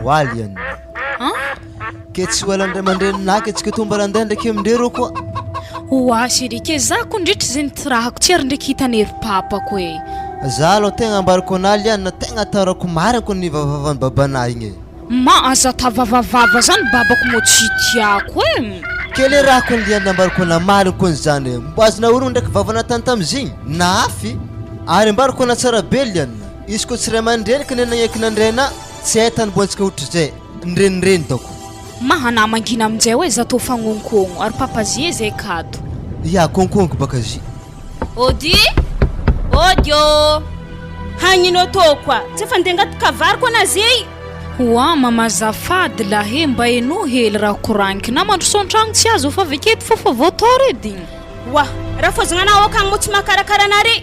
walian ketsy walandre mandrenina ketsika tombala andeha ndraiky amindreo koa oasirike za kondritra zany tirahako tsy ary ndraiky hitanery papako e za aloha tegna ambarako analiana tegna atarako mariko ny vavavany babanahy igny ma aza tavavavava zany babako mo tsy tiako e kely raha ko liana ambarako na mariko ny zany mbo azona orono ndraiky vavana tany tamizigny nafy ary ambarako na tsara be liana izy ko tsy ray aman-dreny ka nenagneky nandrena tsy haitany boantsika ohatrizay nrenireny dako mahana mangina aminjay hoe za tô fagnonkogno ary papazie zay kato ya konkonko baka zy ody odio hagnino tô kwa tsy efa ndeha angaty kavary ko anazay oa mama zafady lahe mba eno hely raha koranky na mandroso an-tragno tsy azo fa veketo fofa voatoro edy wa raha fozagnanao akagny mo tsy mahakarakara anare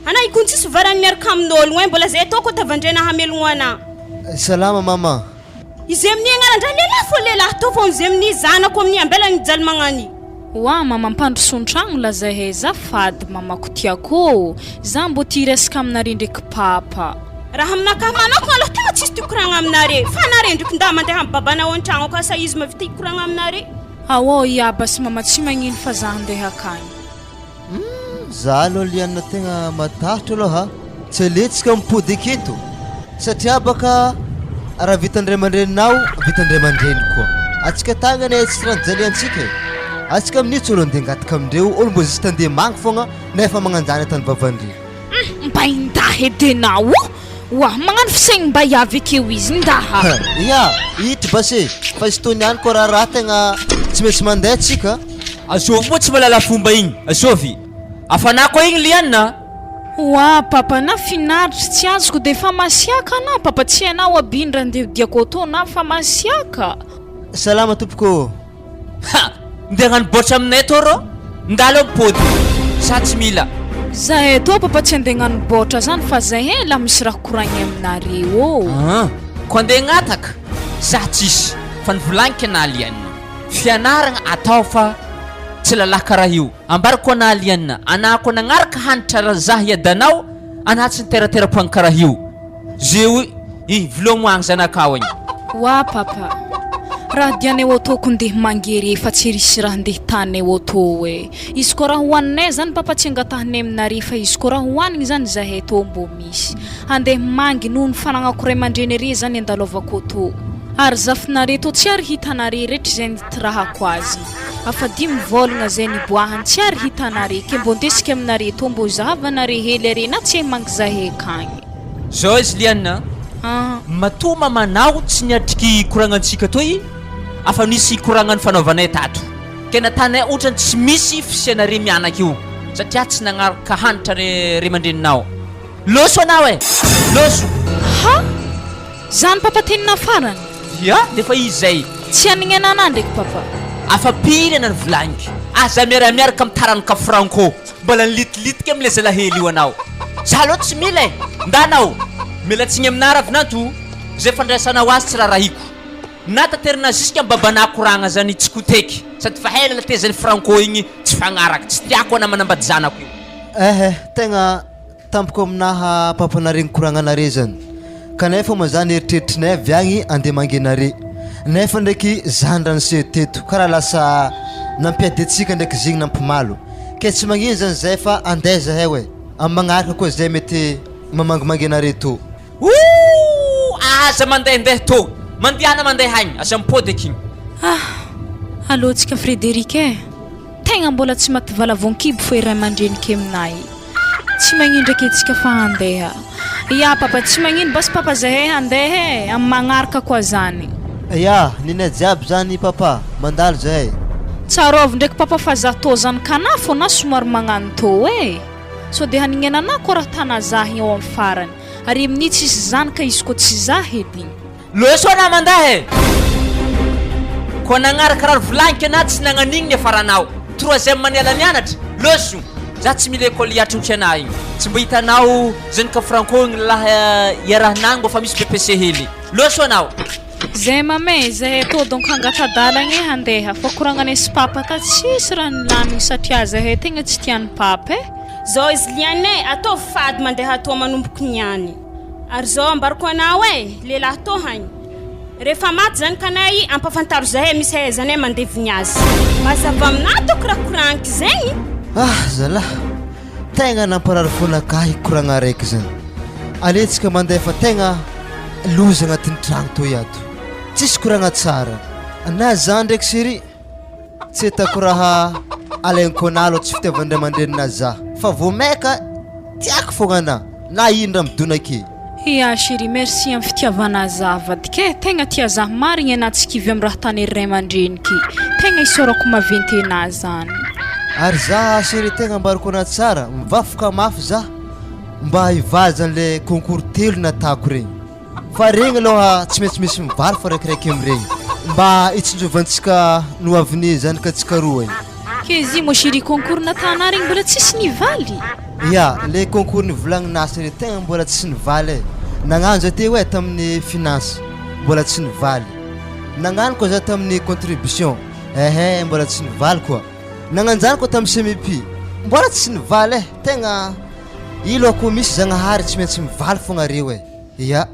ana ikony tsisy varany miaraka amin'ologno e mbola zay atao ko tavandrena hamelogno ana salama mama izy amin'ny agnarandra lehilahy fo lehilahy to fo izy amin'ny zanako amin'ny ambela ny jaly magnany oa mama mpandroso an-tragno lazahay zafady mamako tiako za mbo tia resaka aminare ndraiky papa raha aminakahy manako aloha tegna tsisy tia koragna aminare fa anare ndraiky nda mandeha amin'ny babanao an-tragno ka sa izy mavita hikoragna aminare awo iaba sy mama tsy magnino fa za handeha akagny za aloha liana tegna matahatra aloha tsy aletsika mipody aketo satria baka raha vitandray aman-dreninao vitandray aman-dreny koa atsika tagnany tsy ranojaliantsika atsika amin'itsy olo andeha angataka amindreo olo mbo zisy tandeha mangy fogna nefa magnanjany tany vavandre mba indaha edenao wa magnano fisaigny mba iavy akeo izy ndaha ya ity base fa izy tony ihany koa raha tegna tsy maintsy mandeha atsika asovy moa tsy malala fomba igny asovy afana koa igny liana wa papa na finaritra tsy azoko de fa masiaka na papa tsy hainao abindra andeha diako tô na fa masiaka salama tompoko ndeha gnanoboatra aminay toro ndalo mipody sa tsy mila zahay tô papa tsy andeha gnanoboatra zany fa zahay la misy raha koragny aminareo ko andeha gnataka za tsisy fa nivolaniko ana liana fianaragna atao fa tsy lalahy karaha io ambarako ana liana anako nagnaraka hanitra raha zah iadanao ana tsy niteratera-poagny karaha io zeo vilomoagny zanakao igny wa papa raha dianay otoko ndeha mangery fa tsy risy raha ndeha tanay oto e izy ko raha hoaninay zany papa tsy angatahanay aminare fa izy ko raha hoanigny zany zahay tô mbo misy andeha mangy noho ny fanagnako ray aman-dreny re zany andalovako tô ary zafinare tô tsy ary hitanare rehetra zay nitirahako azy afa dimy volagna zay niboahany tsy ary hitanare ke mbo ndesika aminare tô mbo zahavanare hely are na tsy mangy zahay akagny zao izy liana matoma manao tsy niatriky koragnantsika toy afa nisy koragnany fanaovanay tato ke natanay ohatrany tsy misy fisianare mianaka io satria tsy nagnaraka hanitra re mandreninao loso anao e loso ha zany papa tenina farany ya defa izy zay tsy anigny anana ndraiky papa afa pily ana ny volagniko aza miaramiaraka amin'ny taranaka franco mbola nilitilitika am'le zalahely io anao za aloha tsy mila e ndanao mila tsigny aminara avy nato zay fandraisanao azy tsy raharaiko na taterina jusque amin'ny babana koragna zany tsy koteky sady fa hela latezany franco igny tsy fagnaraka tsy tiako ana manambady zanako io tegna tampoko aminaha papanareny koragnanare zany kanefa ma zany eritreritrinay avy agny andeha mangenare nefa ndraiky zandrany seteto karaha lasa nampiady-tsika ndraiky zigny nampimalo ke tsy magnino zany zay fa andeha zahay hoe amin'ny magnaraka koa zay mety mamangimangenare to aza mandehandeha to mandehana mandeha agny aza mipody akigny alôtsika Frédéric e tegna mbola tsy mativala vonkibo fa iray aman-drenika aminay tsy magnino ndraiky etsika fa handeha ya papa tsy magnino bas papa zahay handeha e amin'ny magnaraka koa zany ya ninay jiaby zany papa mandalo zahay tsarovy ndraiky papa fa za tô zany kana fô na somary magnano tô e so de hanigny anana koa raha tana zahy eo amin'ny farany ary amin'ny tsisy zany ka izy ko tsy zahy edy loso ana mandahe ko nagnaraka raha volagniko ana tsy nagnanigny ny afaranao troisième maniala mianatra loso za tsy mila école hiatrotry ana igny tsy mbo hitanao zany ka franco igny laha iarahanagny mbo fa misy BPC hely loso anao zay mame zahay tô donc hangatadalagny handeha fa koragnanay sy papa ka tsisy raha nilamigny satria zahay tegna tsy tian'ny papa e zao izy lianay atao fady mandeha atao manomboky niany ary zao ambarako anao e lehilahy tô hagny rehefa maty zany kanay ampafantaro zahay misy haizany mandeviny azy mazava aminah korakoranky zegny zala tegna namparary fonakahy koragna raiky zany aletsika mandefa tegna loza agnatin'ny tragno toy ato tsisy koragna tsara na za ndraiky siry tsy hitako raha alainkonalo tsy fitiavandray mandrenina za fa vomaika tiako fogna na indra midonake ya chérie merci am fitiavana zavadike tegna tia za marigny anatsika am raha tany ray mandreniky tegna isorako maventena zany ary za chérie tegna ambarako ana tsara mivafoka mafy za mba hivazan'le concours telo natako regny fa regny aloha tsy maintsy misy mivaly fa raikiraiky amregny mba itsinjovantsika no avenir zany ka tsika roa igny kezi mo chérie concours natana regny mbola tsisy nivaly ya le concours nivolagninasy re tegna mbola tsy nivaly nagnano za te hoe tamin'ny finance mbola tsy nivaly nagnano koa za tamin'ny contribution mbola tsy nivaly koa nagnano zany koa tamin'ny CMP mbola tsy nivaly tegna ilo ako misy zagnahary tsy maintsy mivaly fogna reo ya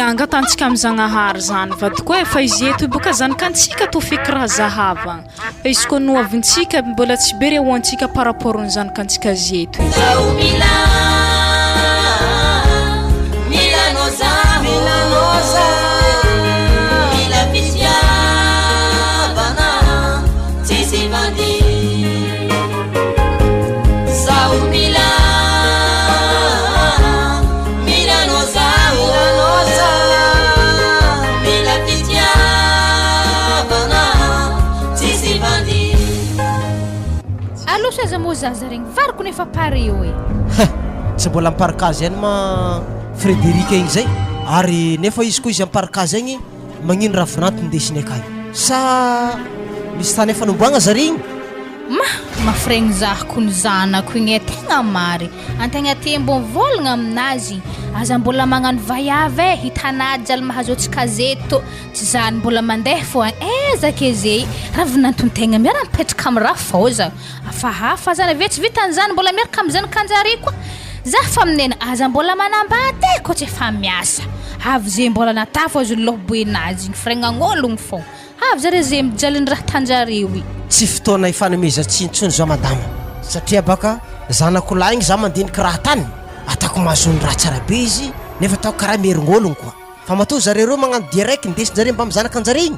angatantsika am zagnahary zany vadiko fa izy eto boka zany kantsika to feky raha zahavagna fa izy koa no avintsika mbola tsy be rehoantsika par rapport n'zany kantsika zeto Mila Fitiavana Tisi Bandi Zau Mila Noza Mila Fitiavana Tisi Bandi Allo saza mozaza regny variko nefa pare io tsy mbola miparakazy ihany ma Frédéric igny zay ary nefa izy koa izy amparakazy igny magnino ravinanty ndesiny akay sa misy tany efa nomboagna zare igny mafregny zahako ny zanako igny tegna mary antegna tembo volagna aminazy aza mbola magnano vayave hitanady jalo mahazo atsika zeto tsy zany mbola mandeha fo ezaka eze ravinantontegna miara mipetraka amin'ny raha foza afahafa zany ave tsy vitan'zany mbola miaraka amin'izany kanjary koa za fa aminena aza mbola manambady ko tsy efa miasa avy ze mbola natafo azo loboenazy igny fregnan'ologno fo avy zare ze mijaly ny raha tanjareo tsy fotoana ifanomezan-tsintsony zao madama satria baka zanako lahy igny za mandiniky raha tany atako mahazony raha tsara be izy nefa ataoko karaha mering'ologno koa fa matoa zareo reo magnano direct ndesin-jare mba mizanaka anjare igny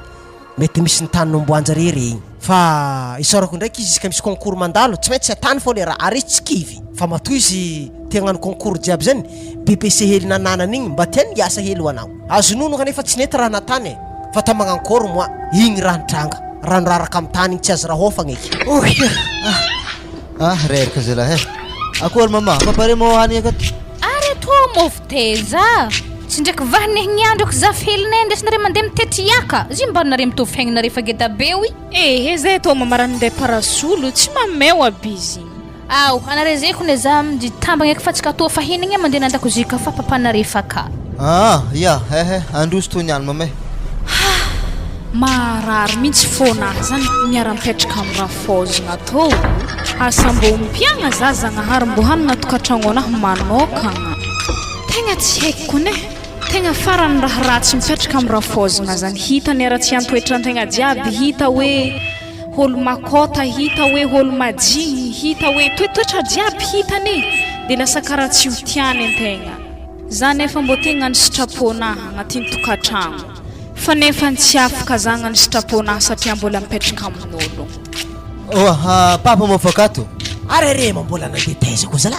mety misy ny tany nomboanjare regny fa isorako ndraiky izy ka misy concours mandalo tsy maintsy atany fô le raha ary tsy kivy fa matoa izy tegnano concours jiaby zany BPC hely nananany igny mba tiany hiasa hely ho anao azonono kanefa tsy nety raha natany fa ta magnankôry moa igny raha nitranga raha niraraka amin'ny tany igny tsy azo raha hofagna eky reraka zay lahy akory mama papare mo hanigny akato are to mofo teza tsy ndraiky vanehigny androko za felinay ndesinare mandeha mitety yaka zy mba nare mitovy fiaignanare fa geda be oi zay to mamara mandeha parasolo tsy mameo abizy aw anare zay kone za ditambagna eky fa tsika to fa hinigny mandeha nandakozika fa papanare fa ka ya androso to niany mamay marary mihitsy fona zany miara-mipetraka amin'ny raha fozagna to asa mbo mpiagna za zagnahary mbo hanina tokantragno anahy manokagna tegna tsy haiko kone tegna farany raha ratsy mipetraka amin'ny raha fozagna zany hitany ara-tsy antoetrantegna jiaby hita hoe holo makota hita hoe holo majigny hita hoe toetoetra jiaby hitany dia lasa karaha tsy ho tiany antegna za nefa mbo tegna ny sitraponahy agnatin'ny tokantragno fa nefa tsy afaka zagna ny sitraponahy satria mbola mipetraka amin'olo papa mofakato arere mbola nandeha taiza koa zala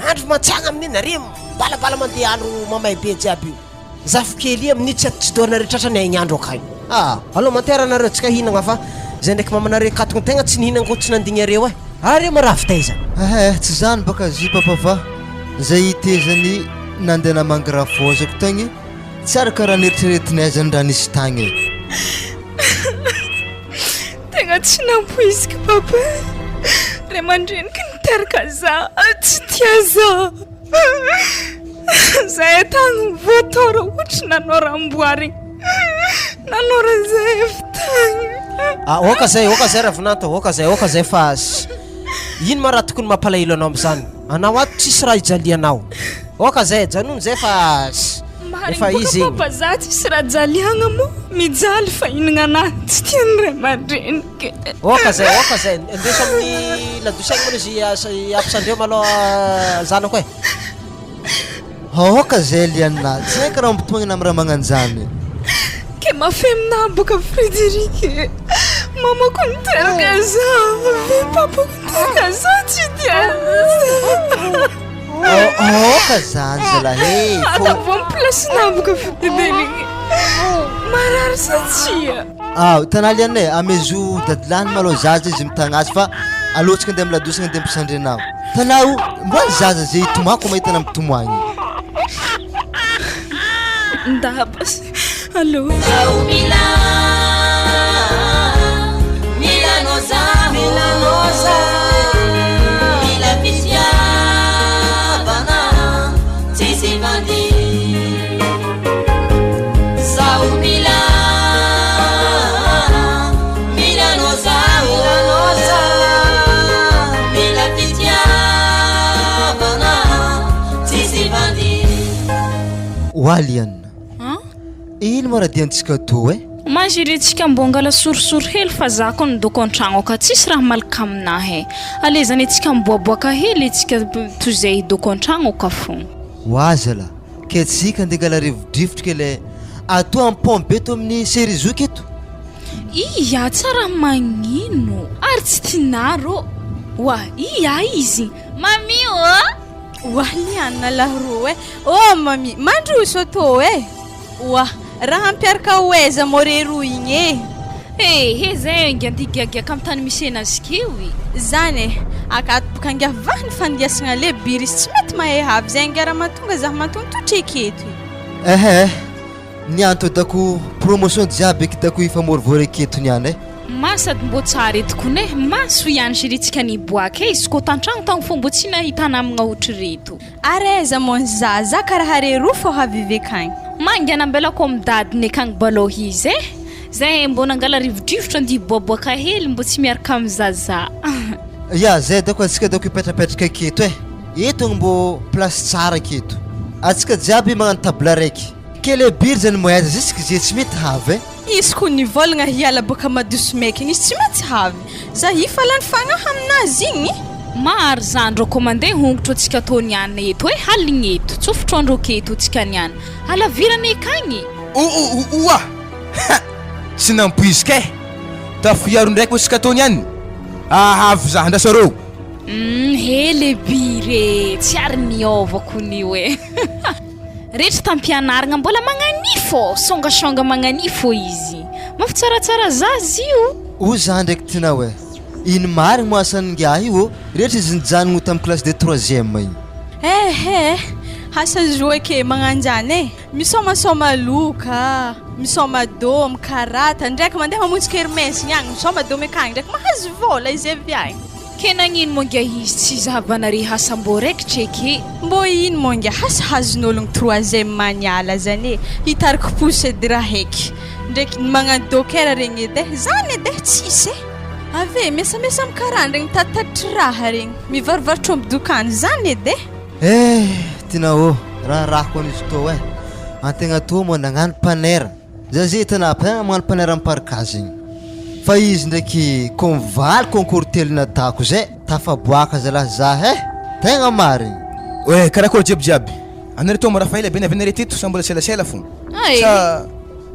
andro mantsagna amin'ny nare balabala mandeha andro mamay be jiaby io zafo kely amin'ny tsy doanare tratrany aigny andro akay aloha manteranareo tsika hinagna fa zay ndraiky mamanare katogny tegna tsy nihinagna ko tsy nandignareo are marafy taiza tsy zany baka zy papa fa zay itezany nandeha namangy raha vozako tagny tsy araka raha nieritreretinay zany raha nisy tagny tegna tsy nampoiziko papa ray mandreniky niteraka za tsy tia za zay tagny voatoro ohatra nanao ramboary nanao raha zay evitagny oka zay ravinanta oka zay fa ino ma raha tokony mampalahelo anao am'zany anao ato tsisy raha ijalianao oka zay janono zay fa Efa izy igny. Papa tsy raha jaliagna mo mijaly fa inagna anahy tsy tiany ray aman-drenike. Oka zay indesy amin'ny ladosaigny mana izy ampisandreo maloha zanako e. Aoka zay liana tsy haiko raha mampitomagna amin'ny raha magnanjany. Ke mafeminahy boka Frédéric. Mamako niteraka zaho, papako niteraka zaho tsy diana. Aoka zany zalahy Atavo plasinah boka Frédéric. Marary satria. tanà liana e amezo dadilany malôha zaza izy mitagna azy fa alohatsika andeha amin'ny ladosana andeha ampisandrenao. Tanao mba zaza zay tomako mahita na mitomagny. Ndabas. Allô. Zao Mila Milanosa Mila Fitiavana Sisi Bandi Zao Mila Milanosa Mila Fitiavana Sisi Bandi Walian ino mo raha diantsika to e? Manjiritsika mbongala sorisori hely fa zako nidoko an-tragno ka tsisy raha malaka aminahy. Alezany itsika miboaboaka hely itsika toy izay hidoko an-tragno ka fogna. Wazala ke tsika andeha gala rivodrivotra kele ato amin'ny pont be to amin'ny serizoky eto. Iya tsara magnino ary tsy tinaro. Wa iya izy Mami Waliana laharo e. Oh mami, mandroso to e. Wa raha ampiaraka oeza morero igny e. he zay ngandigagiaka amin'ny tany misy anazy kewy Zany e, akato boka angavahany fandiasagna le biry izy tsy mety mahay havy zay angara mahatonga zaho matontotra eketo. Nianto dako promotion jiaby eky dako ifamorivory eketo niany e. masady mbo tsara etoko ne maso ihany ziritsika niboaka izy ko tantragno tagno fo mbo tsy nahitana amina ohatra reto. Areza mon zaza karaha rero fo havivekagny. Mangana mbelako midadiny akagny baloha izy e. Zay mbo nangala rivodrivotra andia boaboaka hely mbo tsy miaraka amin'ny zaza. Ya zay dako atsika dako ipetrapetraka eketo e. Eto mbo place tsara eketo. Atsika jiaby magnano table raiky. Ke le biry zany moyeza jusque zay tsy mety havy e. Izy ko nivolagna hiala boka madosomekiny izy tsy mety havy. Za ifalany fagnahy aminazy igny. Maro zany rô komande hongotro atsika tô niana eto e haligny eto tsofotro andro keto atsika niana halavirana ekagny. Oa tsy nampoizika e tafiaro ndraiky otsika tô niany ahavy za andrasarô. Hele bire tsy ary niovako nio e. Rehetra tampianaragna mbola magnanifo songasonga magnanifo izy mafy tsaratsara zazy io. O za ndraiky tinao e ino marigny mo asan'ngiah io rehetra izy nijanogno tamin'ny classe de 3e igny. Hasa zoe ke magnanjany e. Misomasoma loka, misoma dô, mikarata, ndraiky mandeha mamonjy kermesy agny, misoma dô mekagny ndraiky mahazo vola izy avy agny. Ke nagnino mongia izy tsy zahavanare hasa mbo raikitra eky. Mbo ino mongia hasahazon'ologno 3e maniala zany e. Hitariko pousse edy raha heky. Ndraiky magnano docker regny edy e. Zany edy e tsisy e. Ave mesamesa mikaraha regny tatitatry raha regny. Mivarovarotra amin'ny dokany zany edy e. Tinao raha rahako an'izy tô e. Antegna tô mo nagnano panera. Zazay hitanà magnano panera amin'ny parkazy igny. Fa izy ndraiky konvaly concours telo natako zay tafaboaka zalahy za tegna marigny. Oe karakôry jiabijiaby anare tô maraha faela bena venare teto sa mbola selasela fogna sa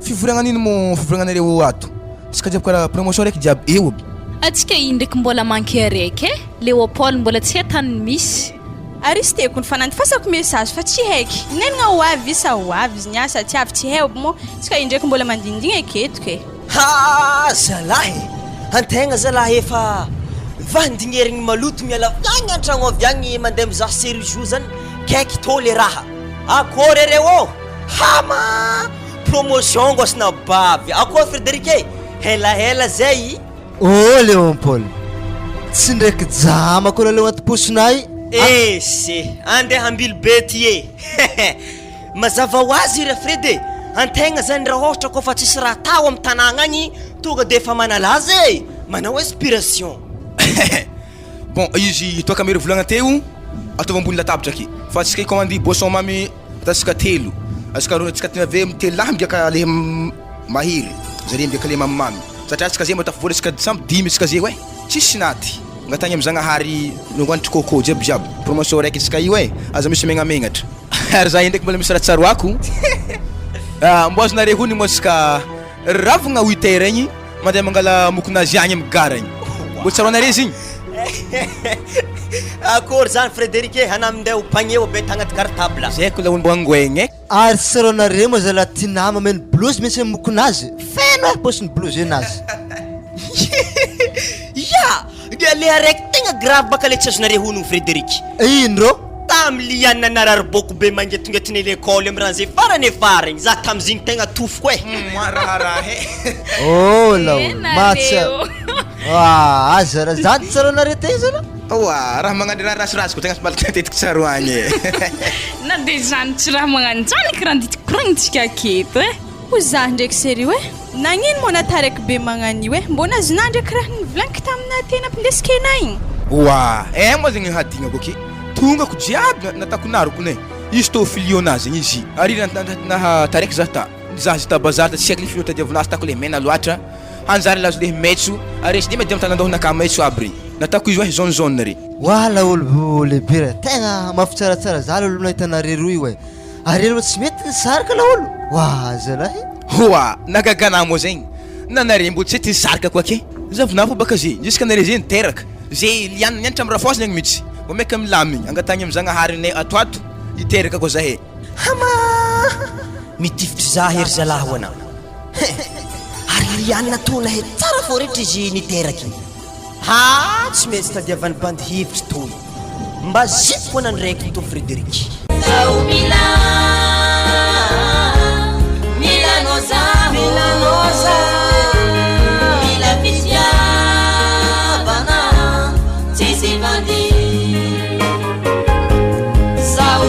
fivoriagna nino mo fivoriagnanareo ato tsika jiaby karaha promotion raiky jiaby eo aby. Atsika ino ndraiky mbola manqué araiky e. Léopold mbola tsy hatany misy. Ary izy teko nifanandifasako message fa tsy haiky. Nenagna ho avy isa ho avy izy niasa tsy avy tsy heo mo tsika indraiky mbola mandindigna eketoko e. Zalahy antegna zalahy efa vandignerigny maloto miala viagny antragno avy agny mandeha mizaha série jour zany kaiky tô le raha akôry reo hama promotion gosina bavy akôry Frédéric e helahela zay. Léon Paul tsy ndraiky jamako laleo anaty posonay se andeha ambily bety e mazava ho azy re Frédé antegna zany raha ohatra koa fa tsisy raha tao amin'ny tanàgna agny tonga de efa manalaza e manao inspiration. Bon izy toaka mery volagna teo ataova ambony latabatra aky fa tsika commande boisson mamy atatsika telo Azka rô tsika tena ve mitelahy mbiaka le mahiry zare mbiaka le mamimamy satria tsika zay matafivola tsika samby dimy tsika zay hoe tsisy naty ngatagny am'zagnahary nongoanitry coco jiabijiaby promotion raiky tsika io e aza misy megnamenatra ary za ndraiky mbola misy raha tsaroako mbo azonare hony moa tsika ravagna 8h igny mandeha mangala mokonazy agny amy gara igny mbo tsaroanare zigny akory zany Frédéric e hanamindeh hompagneo be tagnaty cartable zay ko la mbo angoegny e ary tsaroanare moa zala tina mameno blouse misy mokonazy feno posiny blouse enazy ya dia le araiky tegna grave baka le tsy azonare honogno Frédéric ino rô tamy lianina narariboko be mangetongetony l'école amy raha zay farany farany za tamizigny tegna tofoko e maraharaha e oh lao matsa aza raha zany tsaroanare tegna zala oa raha magnano raha rasirazy ko tegna somaliky matetiky tsaroagny e na de zany tsy raha magnanjany korandikoragnintsika aketo e ho za ndraiky sérieux e nagnino moa nataraiky be magnan'io e mbona azona ndraiky raha nivolaniko tamina tena mpindesikena igny oa moa zegny hadignako aky tongako jiaby natako naroko ne izy tô filionazy igny izy ary naha taraiky za ta za zita bazary tsy haiko le filio tadiavinazy tako le mena loatra hanjary lazo le maitso ary sy de mety amtanandohanaka maitso aby re natako izy hoe jaune jaune re wala olo lehibe re tegna mafitsaratsara zala olo nahitanare roy hoe ary aloha tsy mety nisaraka la olo wa zalahy oa nagagana moa zegny nanare mbo tsy ety nisaraka koa ke zavona fo baka ze jusque nare ze niteraka ze lianina nianatra amy raha fosiny agny mihitsy mbo meka milamigny angatagny amy zagnaharinay atoato iteraka koa zahe hama mitifitry za hery zalahy ho anao ary lianina tona he tsara fô rehetra izy niteraky tsy maintsy tadiavany bandy hivitry toy mba zipy foana ny raiky to Frédéric Zao Milanoza Mila Fitiavana Sisi Bandi Zao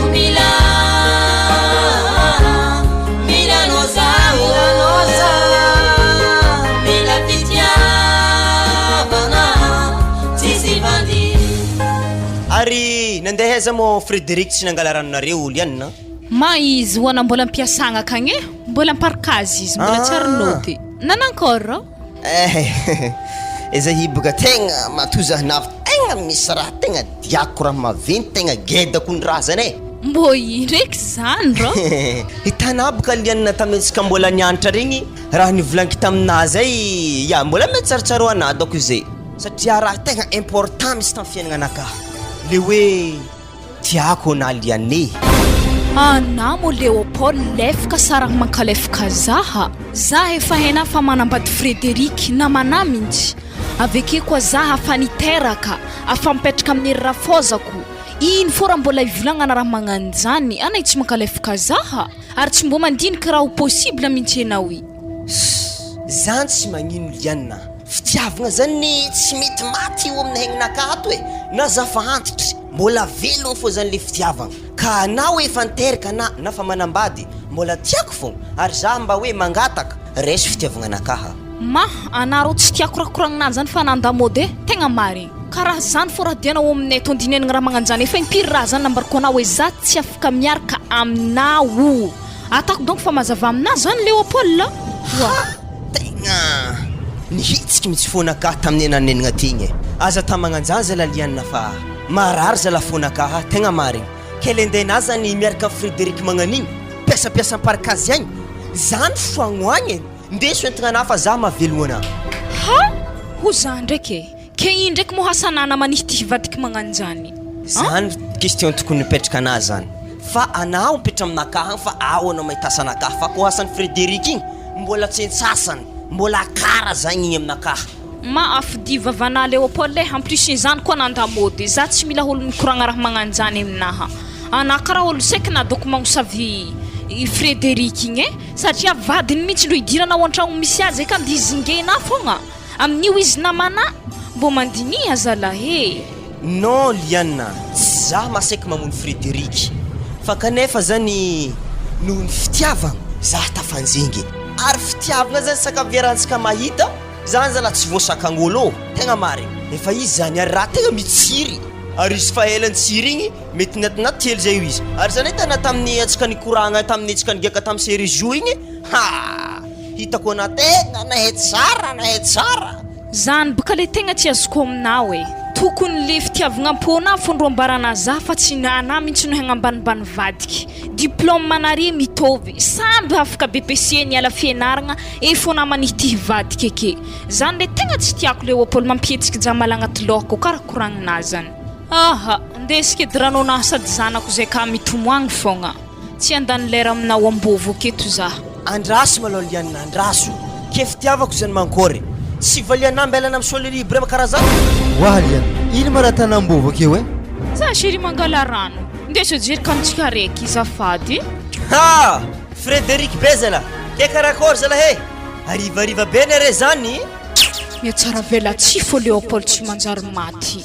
Milanoza Mila Fitiavana Sisi Bandi ary nandeha aiza mo Frédéric tsy nangala ranonareo lianina ma izy hoana mbola ampiasagna akagny e mbola amparikazy izy mbola tsy ary noty nanankôry eza hibaka tegna matozanavy tegna misy raha tegna diako raha maventy tegna gedako ny raha zany e mbo indraiky zany rô hitanabaka lianina tamintsika mbola nianatra regny raha nivolaniko taminazy ay ya mbola mety tsaritsaro anahy dako izay satria raha tegna important misy tamin'ny fiaignananakahy le hoe tiako na liane anamo Léopold lefaka saragny mankalefaka zaha za efa hena fa manambady Frédéric namana mintsy aveke koa zaha fa niteraka afa mipetraka amin'ny raha fozako ino fô raha mbola ivilagnana raha magnano zany anay tsy mankalefaka zaha ary tsy mbo mandinika raha ho possible mintsy enao i zany tsy magnino lianina fitiavagna zany tsy mety maty io amin'ny hegninakato e na za fa antitry mbola velogno fô zany le fitiavagna ka anao efa niteraka na fa manambady mbola tiako fô ary za mba hoe mangataka resy fitiavagna nakaha ma anaro tsy tiako rakoragnanany zany fa nandamode tegna marigny karaha zany fô raha dianao aminay tondinenagna raha magnano zany efa impiry raha zany nambarako anao hoe za tsy afaka miaraka aminao atako donc fa mazava aminazy zany Léopold tegna nihitsika mitsy fonakahy tamin'ny nanenagna tegny e aza tamagnanjany zala lianina fa marary zala fonakahy tegna marigny kelendenazy zany miaraka Frédéric magnanigny piasapiasa amparikazy agny zany foagno agny ndeso entigna anahy fa za mahavelogno anahy ho za ndraiky ke ino ndraiky mo hasanana manihity hivadiky magnano zany zany question tokony mipetraka anazy zany fa anao mipetra aminakahy fa ao anao mahitasa anakahy fa ko hasan'ny Frédéric igny mbola tsy entsasany mbola kara zagny igny aminakahy ma afidivavana Léopold en plus zany koa nandamody za tsy mila olo mikoragna raha magnano zany aminaha ana karaha olo seky na document savy Frédéric igny satria vadiny mihitsy ndo idiranao an-tragno misy azy ka ndizingena fogna amin'io izy namana mbo mandinia zalahy non lianina tsy za maseky mamono Frédéric fa kanefa zany noho ny fitiavagna za tafanjingy ary fitiavagna zany sakaviarantsika mahita zany zala tsy voasakangolo tegna marigny efa izy zany ary raha tegna mitsiry ary izy fa elany tsira igny mety natinaty telo zay io izy ary zany tana tamin'ny atsika nikoragna tamin'ny atsika nigaka tamin'ny série jou igny hitako anategna nahay tsara zany boka le tegna tsy azoko aminao e tokony le fitiavagna ampona fondroambarana za fa tsy nana mihitsy no hagnambanimbany vadika diplôme manare mitovy samby afaka BPC ny ala fianaragna efa namanity vadika ake zany le tegna tsy tiako le opolo mampietsika jamala agnaty lohako karakoragnina zany ndesika edranona sady zanako zay ka mitomoagny fogna tsy andany lera aminao ambovo aketo za andraso malao lianina andraso ke fitiavako zany mankory tsy valiana mbelana amin'ny sole libre makarazana wahaliana ino maratana ambovo akeo e za chéri mangala rano ndeso jery kantsika raiky zafady Frédéric bezala ke karakory zalahe arivariva be nare zany miatsara vela tsy fô Léopold tsy manjary maty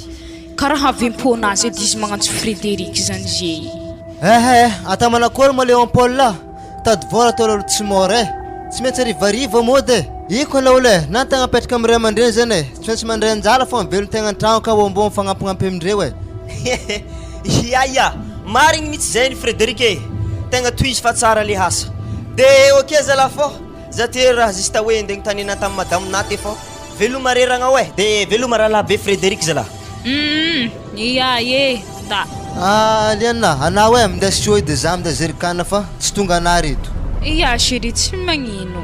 karaha avempona azy edy izy magnantso Frédéric zany zey ata manakory ma Léopold la tady vola tololo tsy mora tsy maintsy arivariva mody iko laole nantagna apetraka amin'ny ray aman-dreny zany tsy maintsy mandray anjala fa mivelony tegna an-tragno ka ombo mifagnampignampy amindreo ia marigny mihitsy zay ny Frédéric tegna toy izy fa tsara le hasa de ok zala fô za te raha zista hoe ndegny tanena tamin'ny madame naty fô veloma reragna hoe de veloma raha labe Frédéric zala da liana ana hoe mindesy tso de za minda zerikana fa tsy tonga ana reto chéri tsy magnino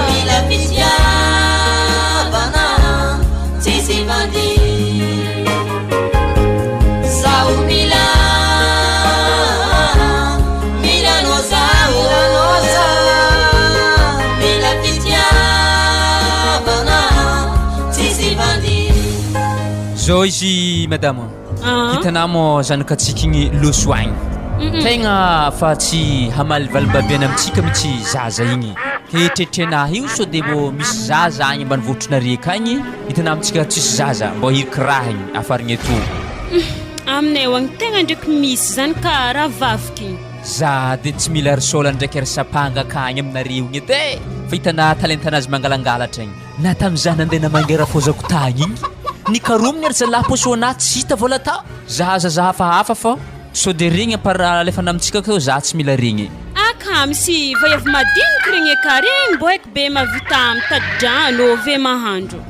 Mila Fitiavana Sisi Bandi Mila Fitiavana Sisi Bandi zao izy madame hitanamo zanakatsika igny losoagny tegna fa tsy hamalivalim-babiana amitsika mitsy zaza igny ke tretrenahy io so de mbô misy zaza agny ambanivohitrina reka agny hitanao amitsika tsisy zaza mbô hirikirahigny afarigny eto aminay agny tegna ndraiky misy zany ka raha vaviky za de tsy mila risola ndraiky risapanga akagny aminareo igny edy fa hitana talentanazy mangalangalatra igny na tamin'izaho nandeha namangera fozako tagny igny nikarominy ary zalahy posona tsy hita vola ta zaza hafahafa fa so de regny apara lefa namitsika keo za tsy mila regny aka misy vaiavy madiniky regny aka regny mbô haiko be mavita mitady-drano ve mahandro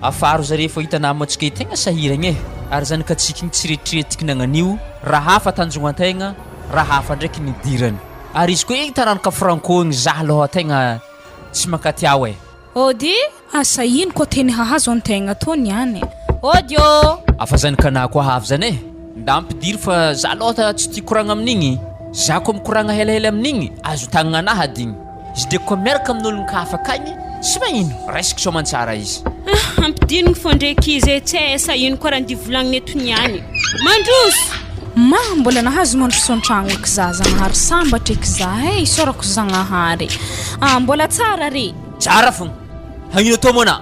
afaro zare fô hitanamo atsika tegna sahiragny ary zanakatsika igny tsy retriretika nagnanio raha hafa tanjognan-tegna raha hafa ndraiky nidirany ary izy koa hitaranaka franco igny za aloha tegna tsy mankatiao ody asa ino koa teny hahazo an-tegna tony any odio afa zanakanahy koa havy zany nda ampidiry fa za aloha tsy tia koragna amin'igny za koa mikoragna helahely amin'igny azo tagnana anahy adigny izy de koa miaraka amin'ologno ka afaka agny sy magnino raisiko so mantsara izy ampidinigny fô ndraiky izy tsy asa ino koa raha ndivolagniny eto niany mandroso mbola nahazo mandroso an-tragno eky za zagnahary sambatra eky za isorako zagnahary mbola tsara re tsara fogna hagnino tô mona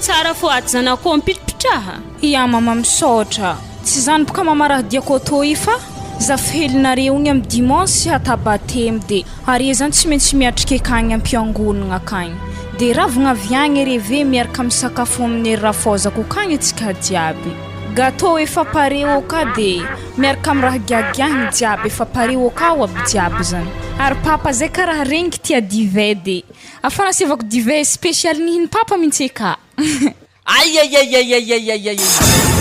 tsara fô aty zanako mipitipitraha mama misaotra tsy zany boka mama raha diako tô ifa za fihelinareo igny amin'ny dimanche atabatemy de ary zany tsy maintsy miatrika akagny ampiangonagna akagny de ravagna avy agny reve miaraka misakafo amin'ny rafozako akagny atsika jiaby gâteau efa pareo ka de miaraka amin'ny raha giagiagny jiaby efa pareo ka aby jiaby zany ary papa zay karaha regniky tia divet de afa nasiavako divet spécial nihiny papa mihitsy ka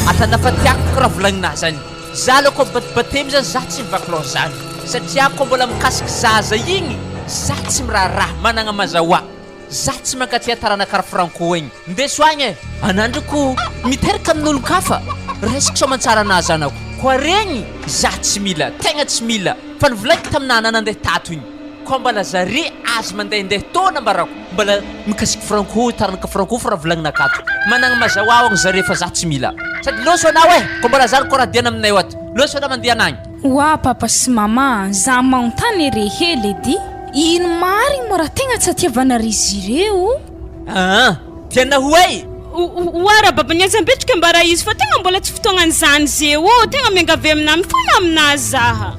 atana fa tiako raha volagnina zany za loko batemy zany za tsy mivakilao zany satria ko mbola mikasiky zaza igny za tsy miraharaha managna mazahoa za tsy mankatia taranaka franco igny ndeso agny anandroko miteraka amin'olo kafa raisiko so mantsara anazy anako koa regny za tsy mila tegna tsy mila fa nivolagniko taminana nandeha tato igny koa mbala zare azy mandehandeha tona mbarako mbala mikasiky franco taranaka franco fa raha volagnina akato managna mazahoa agny zare fa za tsy mila sady loso anao koa mbala zany koa raha diana aminay oato loso anao mandeha anagny wa papa sy mama za magnotany re hely edy ino marigny mo raha tegna tsy atiavanary izy ireo tiana hoay oara babaniazy ambetrika mbara izy fa tegna mbola tsy fotoagnany zany zeo tegna miangavy aminamy fona aminazy zaha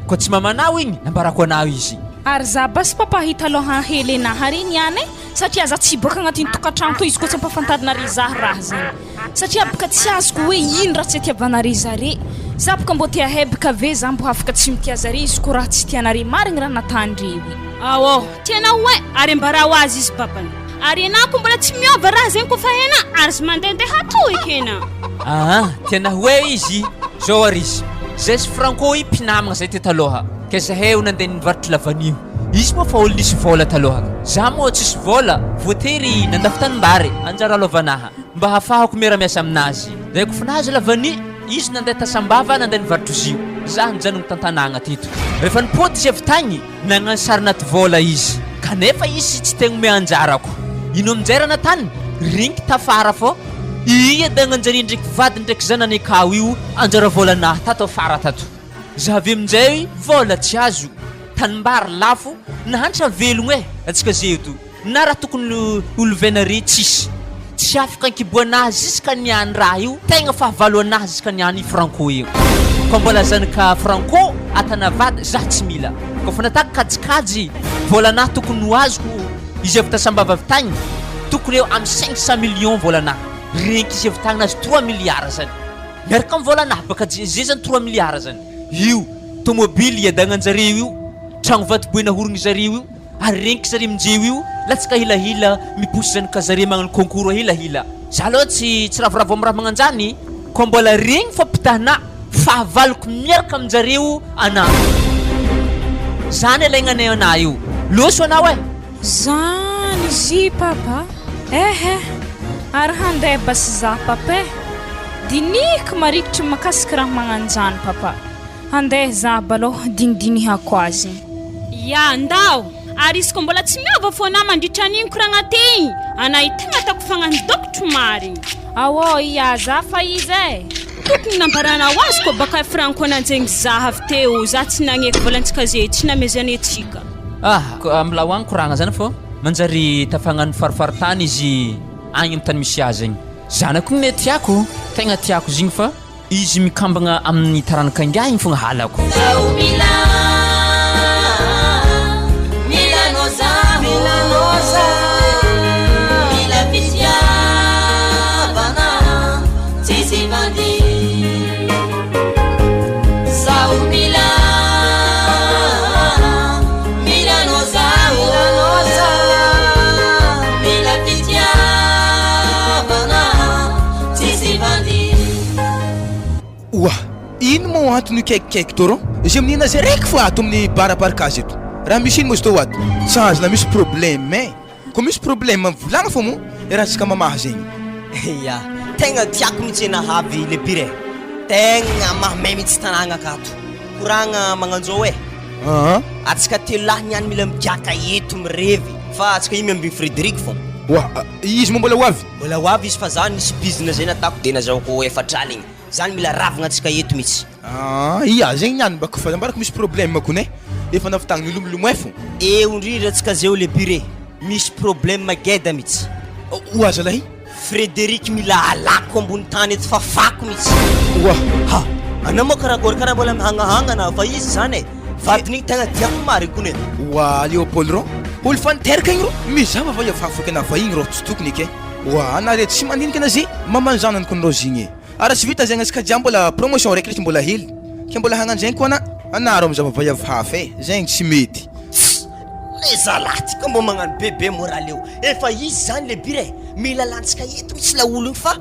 koa tsy mamanao igny nambarako anao izy Ary za bas papa hita aloha Helena hary niany satria za tsy boka agnatin'ny tokantrano to izy koa tsy ampafantarinare za raha zany satria boka tsy azoko hoe ino raha tsy itiavanare zare za boka mbo tia hebaka ve za mbo afaka tsy mitia zare izy koa raha tsy tianare marigny raha natandrewy Awo, tiana hoe ary mbara ho azy izy papany. Ary anako mbola tsy miova raha zegny kofa hena ary sy mandehandeha toy kena. Tiana hoe izy zao ary izy zay sy Franco i mpinamagna zay ty taloha ke zahay ho nandeha nivarotry lavanio izy moa fa olo nisy vola taloha za moa tsisy vola voatery nandafy tanimbary anjara alovanaha mba hafahako miaramiasa aminazy zay kofa nazy lavani izy nandeha tasambava nandeha nivarotry zio za nijanogno tantanagna tito rehefa nipody izy avy tagny nagnano sarinaty vola izy kanefa izy tsy tegna ome anjarako ino aminjay raha natany rinky tafara fô iya da agnanjary ndraiky vady ndraiky zanany akao io anjara volanahy tato afara tato za avy aminjay vola tsy azo tanimbary lafo nahantra velogno atsika zeto na raha tokony olovenare tsy afaka ankiboanazy ziska niany raha io tegna fahavalo anazy ziska niany Franco io ko mbola zanaka Franco atana vady za tsy mila kofa nataka kajikajy volanahy tokony ho azoko izy avy tasambava avy tagny tokony eo amin'ny 500 millions volanahy rinky izy avy tagny nazy 3 milliards zany miaraka amin'ny volanahy baka zay zany 3 milliards zany io tomobily iadagnanjareo io tragno vatoboena horogny zareo io ary rinky zareo minjeo io latsaka hilahila miposy zany ka zareo magnano concours hilahila za aloha tsy ravoravo amin'ny raha magnanjany ko mbola regny fa pitahana fahavaloko miaraka aminjareo anao zany alaigna anay io loso anao zany izy papa ary handeha basy za papa dinika marikitry makasiky raha magnanjany papa handeha za baloha dinidinihako azy ya ndao ary izy ko mbola tsy miova fona mandritran'iny koragna tegny anay tegna atako fagnandokotro mary awo iya za fa izy tokony nambarana ho azy ko baka Franco nanjegny za avy teo za tsy nagneky volantsika zay tsy namezany atsika mila hoagny koragna zany fô manjary tafagnano farifaritany izy agny amin'ny tany misy azy agny zanako ne tiako tegna tiako zigny fa izy mikambagna amin'ny taranaka inga igny fogna halako Mila Fitiavana, Sisi Bandi. Sao Mila, Mila Noza, Mila Fitiavana, Sisi Bandi. Wah, ino mo antony kaikaiky toro izy amin'ina zay raiky fo ato amin'ny barabarakazy eto raha misy ino mo izy tô ato change na misy problème ko misy problème volagna fô mo rahatsika mamaha zegny ya tegna tiako mihitsy nahavy le pire tegna mahamay mihitsy tanàgna akato koragna magnanzao atsika telo lahy niany mila migiaka eto mirevy fa atsika imy ambiny Frédéric fô wa izy mo mbola hoavy izy fa zany misy business zay natako de nazahoko efatraligny zany mila ravagna atsika eto mihitsy iya zegny niany bako fa ambarako misy problème kone efa navitagny milomilomay fô eo indrindra atsika zeo le pire misy problème mageda mihitsy oaza lahy Frédéric mila alako ambony tany eto fafako mihitsy ha anao moa karakory karaha mbola mihanahangana fa izy zany vadin'igny tegna tiako mary kone wa Léopold ro olo fanteraka igny ro mizava va yafafaky na fa igny ro tsy tokony ke wa anare tsy mandinika na ze mamanjanany konro zigny ara tsy vita zegny atsika dia mbola promotion raiky raiky mbola hely ke mbola hagnanjegny ko ana anaro mizava va yafafa zegny tsy mety zalatika mbo magnano bebe moral eo efa izy zany le bire mila lantsika eto misy la olo igny fa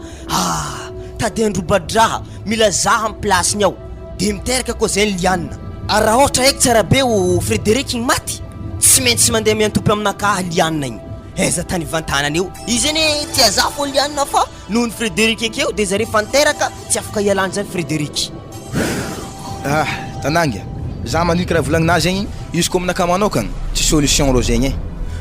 tady androbadraha mila zaha amin'ny plasiny ao de miteraka koa zay lianina ary raha ohatra eky tsara be o Frédéric igny maty tsy maintsy mandeha miantopy aminakahy lianina igny aiza tany vantanany eo izy eny tia za fô lianina fa nohony Frédéric ekeo de zare fanteraka tsy afaka ialany zany Frédéric tanangy za mandinika raha volagninazy zegny izy ko aminaka manokagna tsy solution ro zegny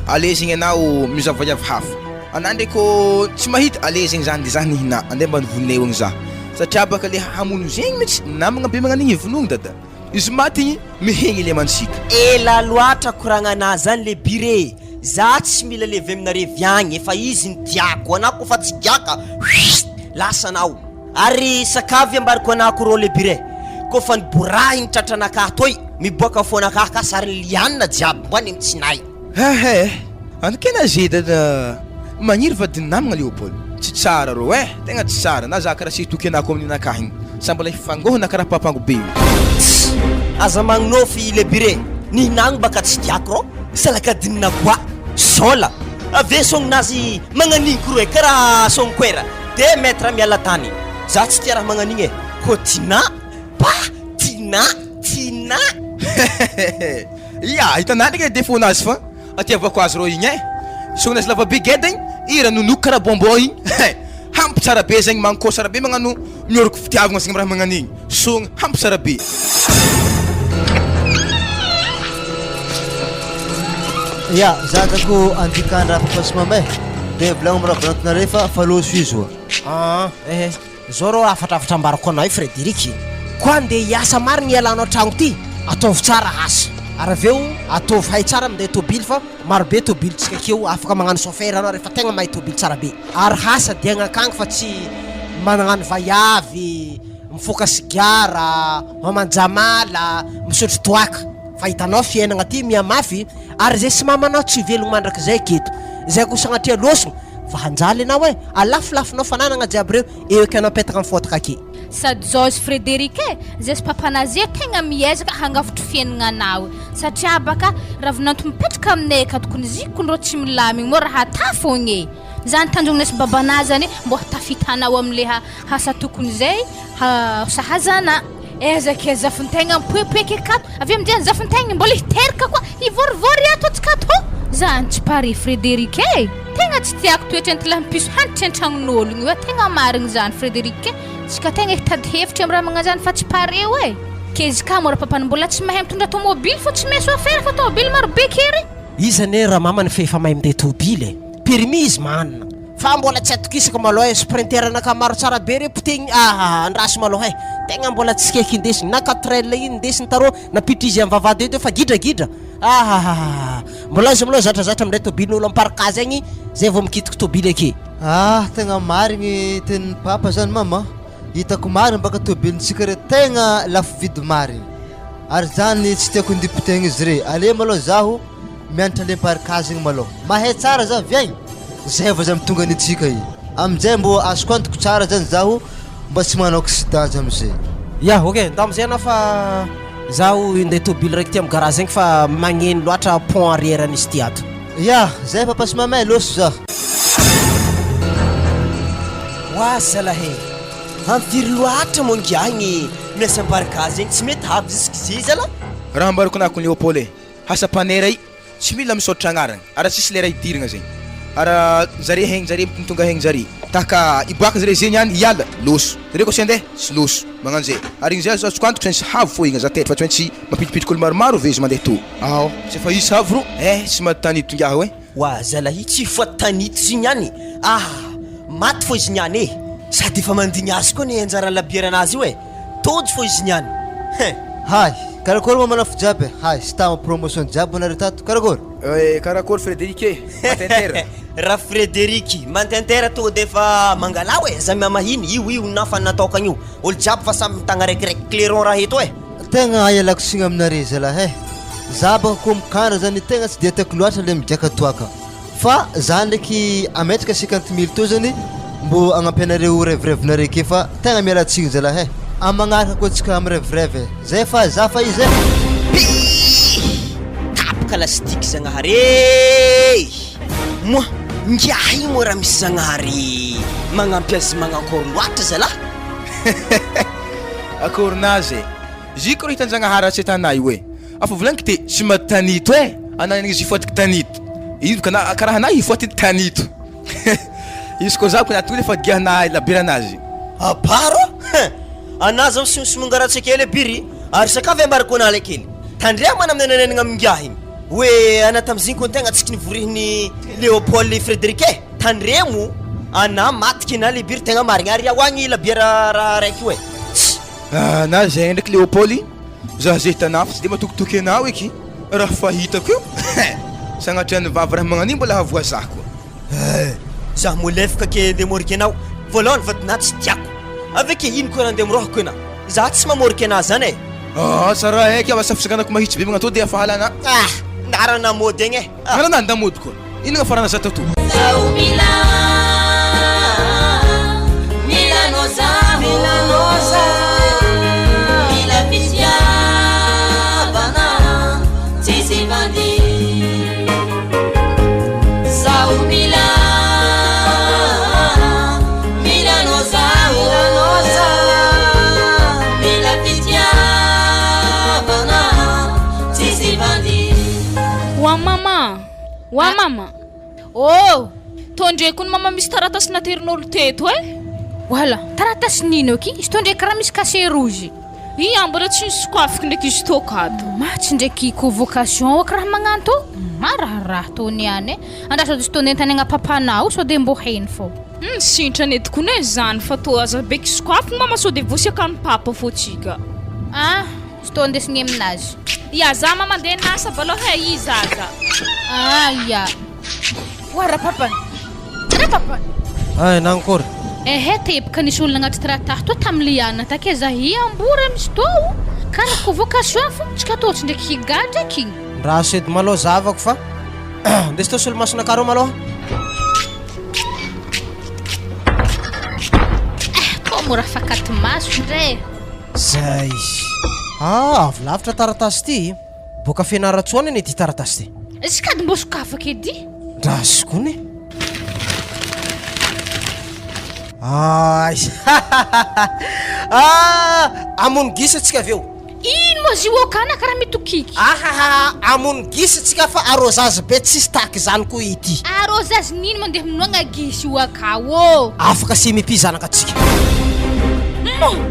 ale zegny anao mizava yavy hafa ana ndraiky ko tsy mahita ale zegny zany de za nihina andeha mba nivononay ogny za satria baka le hamono zegny mihitsy namagna be magnano igny vonogny dada izy maty igny mihegny le amansika ela loatra koragnanazy zany le bire za tsy mila leve aminare viagny efa izy ny tiako anao kofa tsy giaka lasa anao ary sakavy ambariko anako ro le bire kofa niborahiny tratranakahy toy miboaka foana kakasary lianina jiaby mboany amy tsinay anakena zedana magniry va dinamagna Léopold tsy tsara rô tegna tsy tsara na za karaha sy toky anako amin'ny nakahy igny sa mbola hifangohona karaha papango be io aza magnofy lebire nihinagno baka tsy tiako rô salakadinina koa sola ave sogninazy magnan'igny koroe karaha songkoera de maître miala tany za tsy tia raha magnan'igny e ko tina ya hitanao ndraiky défaut nazy fa atiavako azy rô igny sognazy lava be geda igny ira nonoky karaha bonbon igny hampy tsara be zegny mankô tsara be magnano mioroko fitiavagna zegny raha magnan'igny sogna hampy tsara be ya zadako andikandra papasimamay de volagno miravanantonare fa faloso izy oa zao rô afatrafatra ambarako anao Frédéric koa andeha hiasa marigny ialanao tragno ty ataovy tsara asa ary aveo ataovy hay tsara minday tôbily fa marobe tôbilitsika akeo afaka magnano chauffeur anao rehefa tegna mahay tôbily tsara be ary hasa diagna akagny fa tsy magnano vaiavy mifoka sigara mamanjamala misotro toaka fa hitanao fiainagna ty miamafy ary zay sy mamanao tsy velogno mandraka zay keto zay ko sagnatria loso fa hanjaly anao alafolafinao fananagna jiaby reo eo eky anao petaka amin'ny fotaka ake sady George Frédéric zay sy papanazy tegna miezaka hangavotro fiaignanao satria baka ravinanto mipetraka aminay aka tokony zikony rô tsy milamy mo raha tafogny zany tanjongnay sy babanazy zany mbo hatafitanao am'le hasa tokony zay sahazana ezaka zafintegna mipoepoeky akato avy amin'izay zafintegna mbola hiteraka koa hivorivory ato atsikato zany tsy pare Frédéric tegna tsy tiako toetra antila mipiso hantitra an-tragnon'olo igny hoe tegna marigny zany Frédéric tsika tegna hitady hevitra amin'ny raha magnanzany fa tsy pareo kezy ka mora papany mbola tsy mahay mitondra tômôbily fa tsy meso affaire fa tômôbily marobe kery izany raha mamany fa efa mahay minday tôbily permis manana fa mbola tsy atokisako maloha sprinter anaka maro tsara be re potegny andraso maloha tegna mbola tsy keky indesiny na 4L iny indesiny tarô napitry izy amin'ny vavady eo fa gidragidra mbola izy maloha zatrazatra minday tôbilin'olo amparaka zegny zay vao mikitiky tôbily ake tegna marigny tenin'ny papa zany mama hitako marigny baka tôbilintsika re tegna lafo vidy marigny ary zany tsy tiako indipotegna izy re ale maloha zaho mianatra le parkazy igny maloha mahay tsara za viagny zay vao za mitonga anitsika i amin'izay mbo azoko antoko tsara zany zaho mba tsy manao accident zay amizay ok nda amizay anao fa zaho inday tôbily raiky ty amy garage zegny fa magneno loatra pont arrière anisy ty ato zay papa sy mamay loso za wasalahe ampiry loatra mongiagny miasa ambaraka zegny tsy mety avy ziskizay zala raha ambarako anako Léopold hasapanera i tsy mila misaotra agnarana ara tsisy lera idiragna zegny ara zare hegny zare mitonga hegny zare taka iboaka zare zegny any iala loso zare ko sy andeha tsy loso magnano zay ary igny zay azoko antoko tsy maintsy havo fo igny za teto fa tsy maintsy mampidipidik'olo maromaro vezy mandeha to tsy efa isy havo ro tsy mahatanito tongiaho wa zalahy tsy fatanito izy niany maty fo izy niany sady efa mandigny azy koa ny anjara labiaranazy io tody fo izy niany hay karakory moa manafo jiaby sy tama promotion jiaby anare tato karakory karakory Frédéric matentera raha Frédéric mantentera to de fa mangala za miamahiny io nafa nataokagny io olo jiaby fa samy mitagna raikiraiky clairon raha eto tegna ialako signy aminare zalahy za baka koa mikandra zany tegna tsy dia tiako loatra le migiaka toaka fa za ndraiky ametraka 50 000 to zany mbo agnampianareo revirevinare ke fa tegna mialatsigny zalahy amagnaraka koa tsika amy revirevy zay fa za fa izy tapaka lastiky zagnahary moa ngiahy moa raha misy zagnahary magnampy azy magnakory loatra zalahy akorynazy ziko ro hitanjagnahary tsy tanay io afa volaniky te tsy matanito ananagny izy ifotiky tanito izy karaha anahy ifotiky tanito izy koa zako natogny efa diahana labiranazy aparo anazy am simosimongaratsa kely biry ary sakavy ambarako anala kely tandria mana amin'ny anananagna amingiahy hoe anata amizigny koa tegna tsiky nivorihiny Léopold Frédéric tandremo ana matiky na le biry tegna marigny ary ahoagny labiara raha raiky io na zay ndraiky Léopold za zay hitanao tsy de matokitoky anao eky raha fahitako io sagnatriany vava raha magnan'igny mbola havoazako za molefaka ke nde moriky anao voalohany vadina tsy tiako aveke ino koa raha nde mirohako anao za tsy mamoriky anao zany Tsara heky aho asafisakanako mahitsy be magnatao dia fahalana. Narana mody egny e. Narana ndamody koa. Ino nga farana zata to? Zao Mila, Mila noza, Mila Fitiavana, sisi bandi. Zao Mila, Mila noza, Mila Fitiavana, sisi bandi. Wa mama. Oh, Tondreko ny mama misy taratasy naterin'olo teto wala taratasy nino aky izy to ndraiky raha misy cachet rouge. Mbola tsy nisy sokafiky ndraiky izy tô kato. Matsy ndraiky convocation ak raha magnano to. Maraharaha to niany e. Andraso izy to nentanegna papanao so de mbo heny fô. Sintra netiko ne zany fa to aza beky sokafiky mama so de vosi akany papa fotsika. Izy to ndesigny aminazy. Ya za mama ndeha nasa baloha i zaza. Ya. Wara papa. Ra papa. Ay nankor. Tepaka nisy olona agnaty tratah to tamiliana take za hiambora misy to. Kara convocation fo tsy katotsy ndraiky higadra aky. Raha sedy malo zavako fa ndesy to solomasona karo malo. To mora fakaty maso ndre. Zay. Avy lavitra taratasy ty. Boka fianaratsoana ny ty taratasy ty. Iskady mbo sokafaka edy. Draskone. Amon gisa tsika aveo. Ino mo ziokana karaha mitokiky. Amon gisa tsika fa arrosage be tsisy taky zany ko ity. Arrosage nino mandeha minonga gisy io akao. Afaka sy mipizanaka tsika.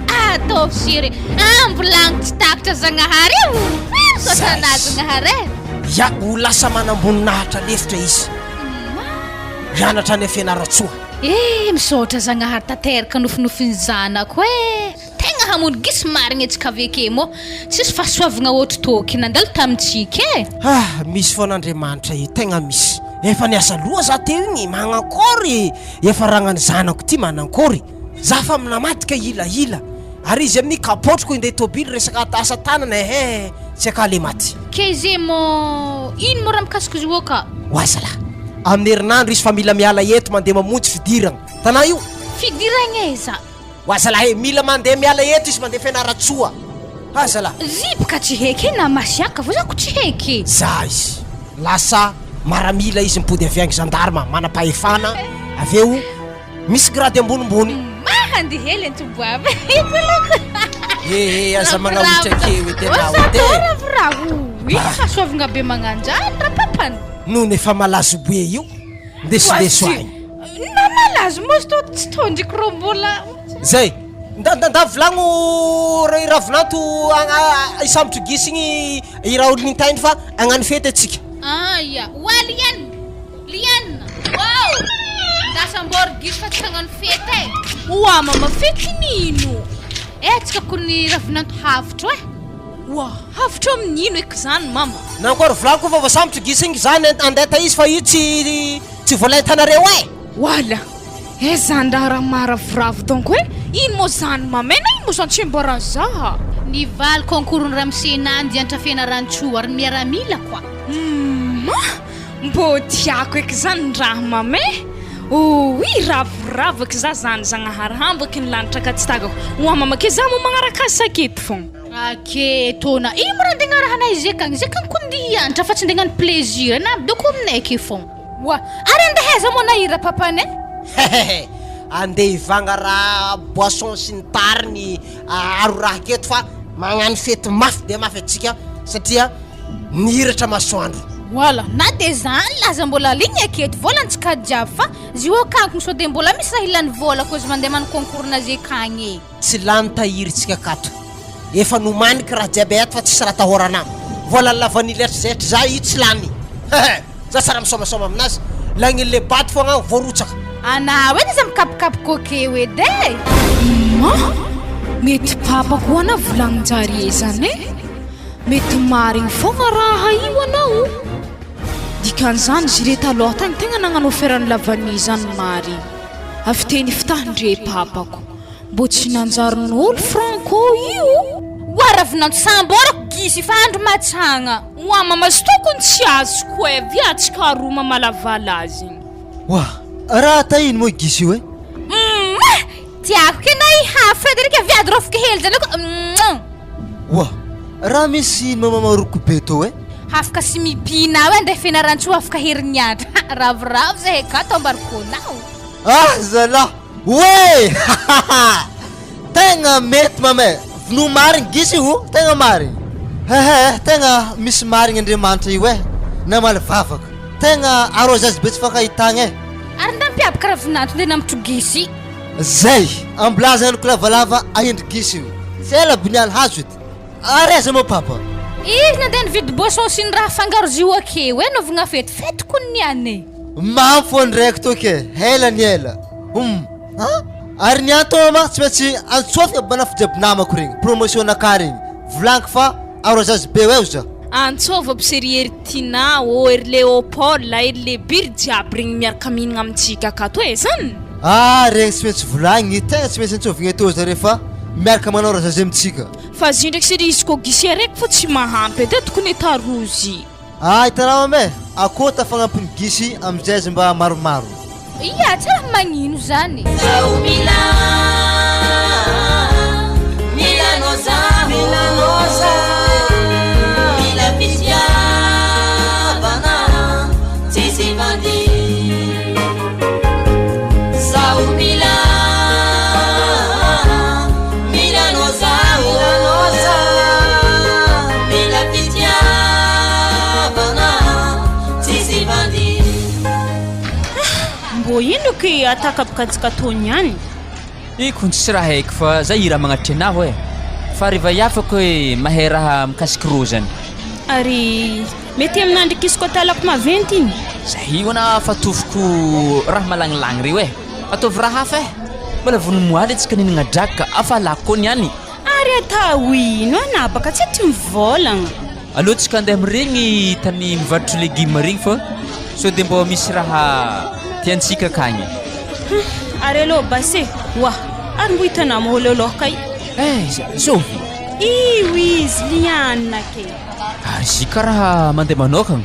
Atao firy. Ambulang tsy takatra Zagnahary io. Sotana Zagnahary. Ya ho lasa manamboninaatra lefitra izy. Mianatra any fianaratsoa. Misaotra Zagnahary tateraka nofinofiny zanako tegna hamono gisy marigny antsika aveke mo tsisy fahasoavagna ohatry toky nandalo tamintsika misy foan'Andriamanitra io tegna misy. Efa niasa loha za teo igny magnankôry. Efa ragnany zanako ty manankory. Za fa minamadika ila. Ary izy amin'ny kapotriko indeha tobily resaka asa tanana tsy akale maty. Keze mo ino mo raha mikasika izy io ka? Oazala. Amin'ny herinandro izy fa mila miala eto mandeha mamonjy fidiragna. Tanà io? Fidiragna eza. Oazala mila mandeha miala eto izy mandeha fianaratsoa. Azala. Zipaka tsy heky na masiaka vo zako tsy heky. Za izy. Lasa maramila izy mipody aviangy gendarme manam-pahefana. Aveo misy grady ambonimbony. Mahandeha hely antoboavy. Aza magnawitra keo tena te. Ino fahasoavagna be magnanjany raha papany. Nono efa malazo be io. Ndesindeso agny. Malazo mos to tsy tondriko rô mbola. Zay. Nda volagno ravinanto isambotro gisy igny iraha olo nintainy fa agnano fety atsika. Ya. Wa Liane. Wow. Dasambor gisy fa tsy agnano fety. Wa mama fety nino? Tsika kony ravinanto havitro havitro amin'ino eky zany mama? Nankôry volagno fa sambotro gisy igny zany andeta izy fa io tsy volahitanareo Wala. Zany raha maravoravo donc ino mo zany mama? Ino mo zany tsy mbara za? Nivaly concours ny ramsenandy antra fianaran-tsoa ary miaramila koa. Mbo tiako eky zany raha mama ravoravo eky za zany Zagnahary hambaky ny lanitra ka tsy tagako. Mama ke za mo magnaraka saketo fogna. Tona ino mo raha ndeha rahanay zekagny kondiantra fa tsy ndeha ngano plaisir na doko aminay ake fogna. Ary andeheza mo nahira papane? Andeha ivagna raha boisson sy ny tariny aro raha keto fa magnano fety mafy de mafy atsika satria nihiratra masoandro. Wala, na de zany laza mbola ligny aketo volantsika jiaby fa zio kankony so de mbola misy raha ilany vola kozy mandeha mano concours na zekagny tsy lany tahiritsika kato. Efa nomaniky raha jiaby eto fa tsisy raha tahorana. Vola lavanilatra zaytra za io tsy lany. Za tsara misomasoma aminazy. Lagny le baty fogna voarotsaka. Ana iza mikapokapoko keo edy mety papa koa na volagninjare zany mety marigny fogna raha io anao. Dikan'izany izy re taloha tagny tegna nagnano offerany lavany zany marigny. Avy teny fitandre papako. Mbo tsy nanjarin'olo franco io. Waravinanto samborako gisy fa andro matsagna. Wa mama sy tokony tsy azoko e viatsika roa mamalavala azy igny. Wa raha tahiny moa gisy io e. Tiako kena iha Frederika viady rofika hely zany ko. Wa raha misy mamamaroko be to e. Afaka sy mipina hoe andeha fianaran-tsoa afaka herinandro. Ravoravo zahay ka tao ambarikonao. Zala we tegna mety mame no marigny gisy io tegna marigny tegna misy marigny Andriamanitra io e na malivavaka tegna arôzazy be tsy fakahitagna e. Ary ndampiavaka ravinanto nde namitro gisy zay amblaza aniko lavalava ahendry gisy io zay la binialy hazo ety areza mo papa izy nandeha nividy boisson sy ny raha fangaro zio akeo e novagna fety ko niane mamfo ndraiky toke hela ny ela ary ny antoma tsy maintsy antsofika bana fijaby namako regny promotion naka regny volaniko fa arôzazy be eo za Antsova psery ery Tina o ery Léopold ery le biry jiaby regny miaraka mihinagna amintsika akato e zany regny tsy maintsy volagny tegna tsy maintsy antsovigna atô zare fa miaraka manao razazy amintsika fa zy ndraiky sery izy ko gisy araiky fa tsy mahampy edy tokony etarozy hitanao ame akô tafagnampiny gisy amizay izy mba maromaro ia tsara magnino zany Mila Milanosa Mila Fitiavana Sisi Bandi Mila Milanosa Mila Fitiavana Sisi Bandi Mbo ino ke atakapakajika tony ihany Iko tsy raha haiko fa zay ira magnatry anahy hoe fa riva iafako hoe mahay raha mikasiky rô zany ary mety aminandry kisy ko talako maventy iny zay io ana fatofoko raha malagnilagny reo e ataovy raha hafa e mbola vonomoaly antsika ninagnadraka afalako niany ary atao ino anabaka tsy ty mivolagna alohantsika andeha amiregny tany mivarotro légume regny fa so de mbo misy raha tiantsika akagny ary alo base wa ary mbo hitanao mahololoha kay zovy io izy lianina ke ary zy karaha mandeha manokagna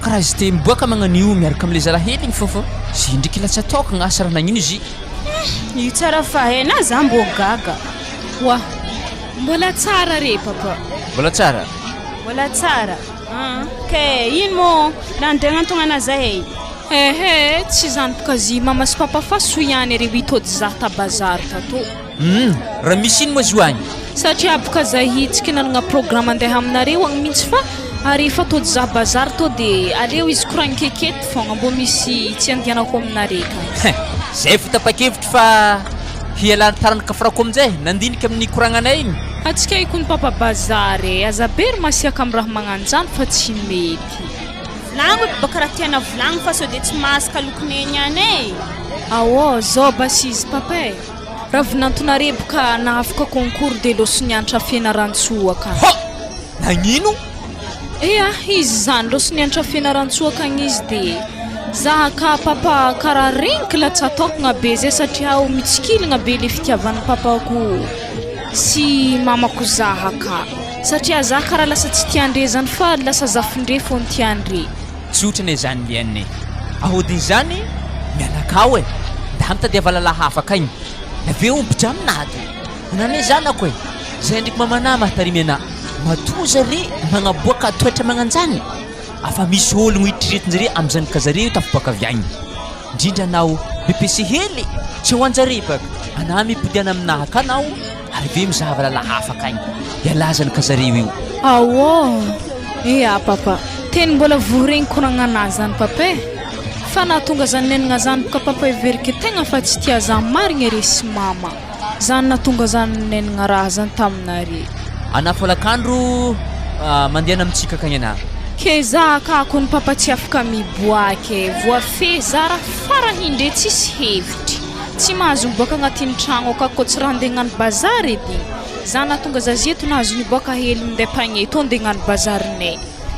karaha izy te miboaka magnan'io miaraka am'le zalahely igny fofa zy ndraiky la tsy ataokagna asa raha nagnino izy io tsara fahena za mbo gaga wa mbola tsara re papa mbola tsara mbola tsara ke ino mo nandegnantognana zahay tsy zany boka zy mama sy papa fa so ihany reo hitody zah tabazary tato raha misy ino moa zy hoagny satria boka zah hitsika nanagna programme andeha aminareo agny mihitsy fa ary efa tody zah bazary to de aleo izy koragny kekety fogna mbo misy tsy andianako aminare ka zay fitapakevitry fa hialany tarany kafrako aminjay nandinika amin'ny koragnanay igny atsika ikony papa bazary azabery masiaka amin'ny raha magnanjany fa tsy mety Lango baka raha tiana volagny fa so de tsy masaka lokoneny ane zao basy izy papa e raha vinantonare boka nahafaka concours de losonianitra fianaran-tsoa ka nagnino izy zany losonianitra fianaran-tsoa kagny izy de zaha ka papa karaha regniko la tsy ataokagna be zay satria mitsikilagna be le fitiavan'ny papako sy mamako zaha ka satria zaha karaha lasa tsy tiandre zany fa lasa zafindre fô ny tiandre tsotrany zany lianne ahody zany mianakao e da mitadiava lala hafa akagny naveo ompitra aminady anane zanako e zay ndraiky mamana mahatarimy ana matoza re magnaboaka toetra magnanjany afa misy ologno hitretinjare am'zany kazare io tafiboaka avy agny indrindra anao bepesy hely tsy hoanjare baka ana mipodiana aminahy ka anao ary ve mizahava lala hafa akagny ialazany kazareo io papa teny mbola voregny koragnanazy zany papa e fa nahatonga zany nenagna zany boka papa iverika tegna fa tsy tia zany marigny re sy mama zany nahatonga zany nenagna raha zany taminare ana folakandro mandeana amintsika akagny ana ke za ka kony papa tsy afaka miboaka voafe zara fara hindre tsisy hevitry tsy mahazo miboaka agnatin'ny tragno akako tsy raha andeha hagnano bazary edy za nahatonga za zeto nahazo miboaka hely minday mpagneto andeha hagnano bazarinay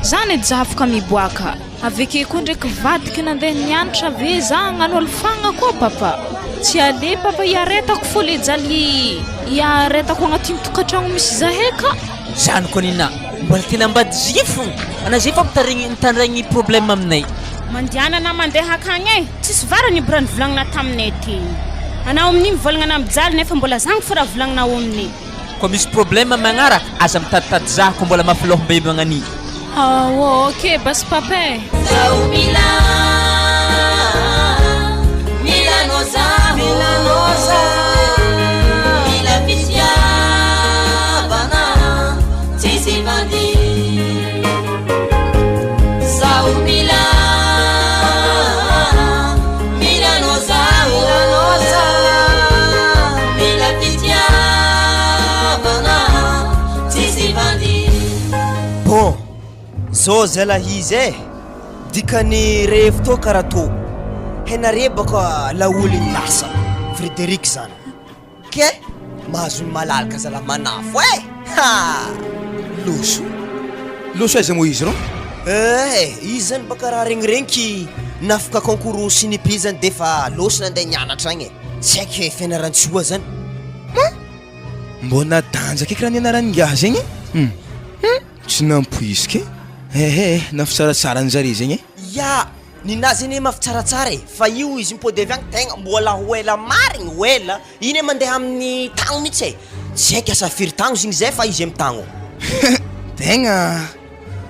zany edy za afaka miboaka aveke koa ndraiky vadika nandeha nianatra ave za hagnano alifagna koa papa tsy ale papa iaretako foly jaly iaretako agnatin'ny tokantragno misy zahay ka zany koa nina mbola tena ambady zifo ana zay fa mitandregny problème aminay mandiana na mandeha akagny e tsisy varany brand volagnina taminay ty anao amin'ny mivolagna mijaly nefa mbola zagny fora volagnina amin'ny koa misy problème magnaraka aza mitaditady za ko mbola mafilohombe magnani ok bas papa Zao Mila Milanosa Mila Fitiavana Tisi Bandi Zao Mila Milanosa Mila Fitiavana Tisi Bandi Bon zao zalahy izy dikany revy karaha tô henare baka laoly lasa Frédéric zany ke mahazo malalaka zala manafo ha loso aiza mo izy ro izy zany baka raha regniregniky nafaka concours sinipi zany defa loso nandeha nianatra agny tsy haiko fianaran-tsoa zany mbona danjaka eky raha nianaran'ngaha zegny tsy nampoiziky nafitsaratsara an'zare zegny ya ninazy iny mafitsaratsara fa io izy mipôdy avy agny tegna mbola hoela marigny hoela iny mandeha amin'ny tagno mihitsy tsy haiko asa firy tagno zigny zay fa izy amin'ny tagno tegna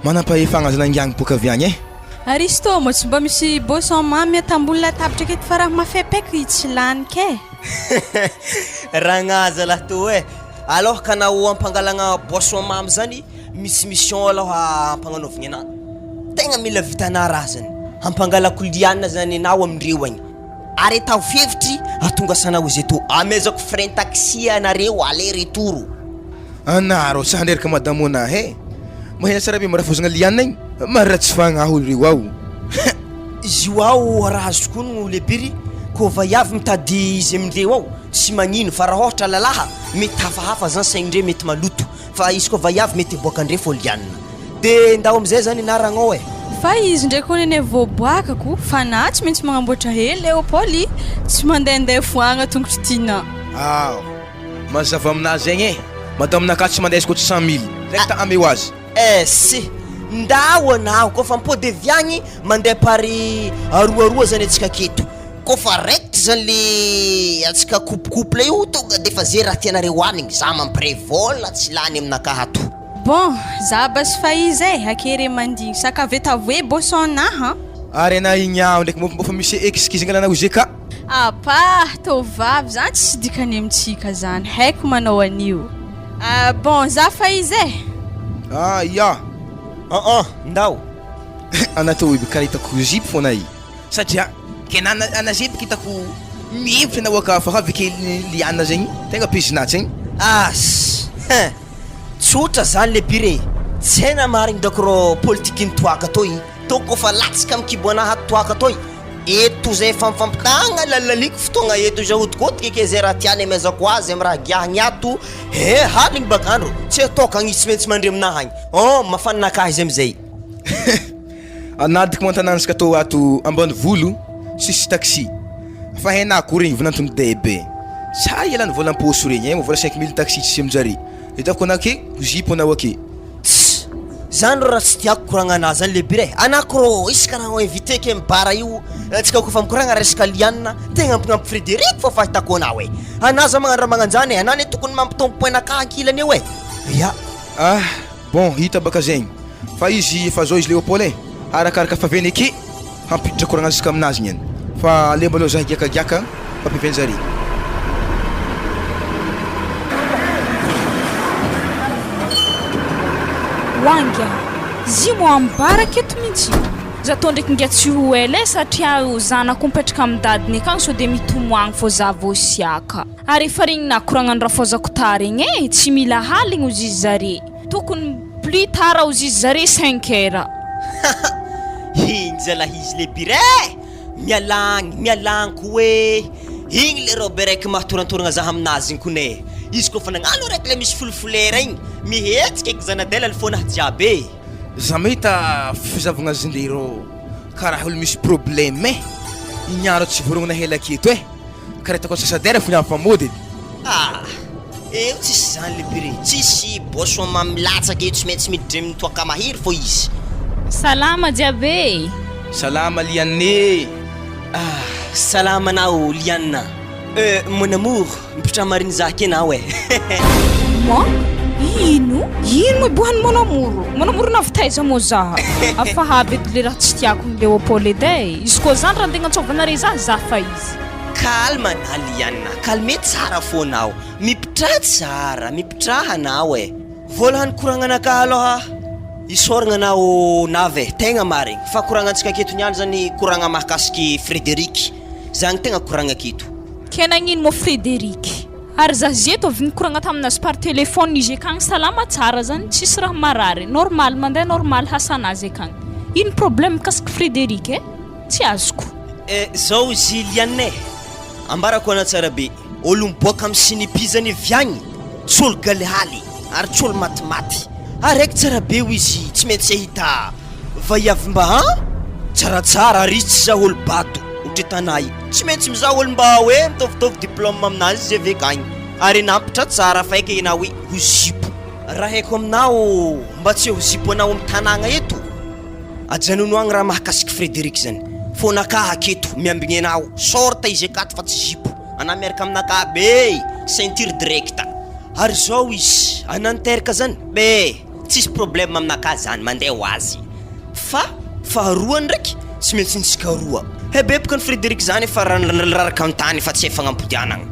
manam-pahefagna zanangiagny boka avy agny Aristo mo tsy mba misy boisson mamy atamboly latabatra aketo fa raha mafepaiky tsy laniky ragnaza laha to alors kanao ampangalagna boisson mamy zany misy mission aloha ampagnanaovigny anany tegna mila vitana raha zany ampangalako liana zany anao amindreo agny ary atao fevitry atonga sanao izy eto amezako frein taxi anareo ale retour anaro tsy handeraka madamo anahy mahena tsara be marafozagna liana igny maratsy fagnaho reo ao izy io ao raha azoko no lebiry ko vaiavy mitady izy amindreo ao tsy magnino fa raha ohatra lalaha mety hafahafa zany saigndre mety maloto fa izy ko vaiavy mety boakandre folianina de ndao amizay zany naragnao fa izy ndraiky koa nene voaboakako fa na tsy maintsy magnamboatra hely Léopoly tsy mandehandeha foagna tongotry tiana mazava aminazy zegny madamo naka tsy mandeha ko 100 000 rek ta ame azy sy ndao anao ko fa mipôdy avy agny mandeha pari aroaroa zany atsika keto ko fa rekt zany le atsika couple io tonga defa zay raha tianareo anigny za mampirevola tsy lany aminaka hato bon za basy fa izy akery mandigny sakaveta voe boissonnaha ary ana ignao ndraiky mbofa misy excuse ngalanao izy ka apa tovavy zany tsy dikany amintsika zany haiko manao anio bon za fa izy ya ndao anatao iby karaha hitako zipo fona i satria kena anazipo kitako mihevitra na wakafa avike liana zegny tegna pizinaty zegny tsotra zany le bire tsy haina marigny dako ro politiky nitoaka toy toko fa latsika mikiboanaha toaka toy eto zay famfampitagna lalaliko fotoagna eto za odikotiky ke zay raha tiany amezako azy amy raha giahagny ato haligny bakandro tsy ataoko agny tsy maintsy mandre aminaha agny mafaninakahy izy amizay anadiky mantananasika tô ato ambany volo sisy taxi fa hainako regny vinantony debe sa ialany vola amposo regny vola 5 000 taxi tsisy amizare hitako anake zipo anao ake zany ro raha tsy tiako koragna zany le bire anako ro isaka raha invité ke mibara io tsika kofa mikoragna resaka liana tegna ampignampy Frédéric fa fahitako anao anaza magnano raha magnanjany anany tokony mampitompo poinaka ankilany eo ya bon hita baka zegny fa izy fa zao izy Léopoly arakaraka faveny ake hampiditra koragna zaka aminazy igny fa lemba aloha zah giakagiaka fampiveny zare wanga zimo ambara keto mihitsy za tô ndraiky ngia tsy ho ela satria zanako mipetraka amin'ny dadiny akagny so de mitomoagny fô za vosiaka ary efa regny nakoragnano raha fôzako tara igny tsy mila haligny ozy izy zare tokony plus tard ozy izy zare 5 heures igny zalahy izy le bire mialagny ko igny le robe raiky mahatorantoragna za aminazy igny kone izy kofa nagnano raiky le misy folfolera igny mihetsika eky zanadela le fônahy jiaby za mahita fizavagna azy ndreo karaha olo misy problème ignaro tsy vorogna hela aketo karaha ataoko sasadera fo niampamody eo tsisy zany le bire tsisy boisson mamilatsaka eo tsy maintsy miditra amin'ny toaka mahiry fo izy salama jiabe salama lianne salama anao lianna mon amour mipitra mariny zaka anao mo ino bohany monamoro navitaiza mo zaha afahavy eto le raha tsy tiako ny Léopold edy izy koa zany raha antegna antsovana re za fa izy kalma na lianna kalme tsara foanao mipitraha tsara mipitraha anao voalohany koragnanaka aloha isoragna anao nave tegna marigny fa koragnantsika aketo niany zany koragna mahakasiky Frédéric zany tegna koragna aketo kenagnino mo Frédéric ary za zeto avy nikoragna taminazy par téléphone izy akagny salama tsara zany tsisy raha marary normal mandeha normal hasanazy akagny ino problème kasika Frédéric tsy azoko zao izy lianne ambarako ana tsara be olo miboaka amin'ny sinipizany viagny tsy olo galihaly ary tsy olo matimaty araiky tsara be ho izy tsy maintsy ahita vaiavim-ba tsaratsara ary izy tsy za olo bato ohatra tanay tsy maintsy mizaha olo mba hoe mitovitovy diplôme aminazy izy avy akagny ary nampitra tsara fa eka ina hoe ho zipo raha haiko aminao mba tsy ho zipo anao amin'ny tanagna eto ajanonoagny raha mahakasiky Frédéric zany fonaka aketo miambigny anao sorta izy akato fa tsy zipo ana miaraka aminaka be ceinture directa ary zao izy ananteraka zany be tsisy problème aminaka zany mandeha ho azy fa faharoa ndraiky tsy maintsy nitsika roa hebepaka ny Frédéric zany efa raraka amin'ny tany fa tsy efagnampodianagna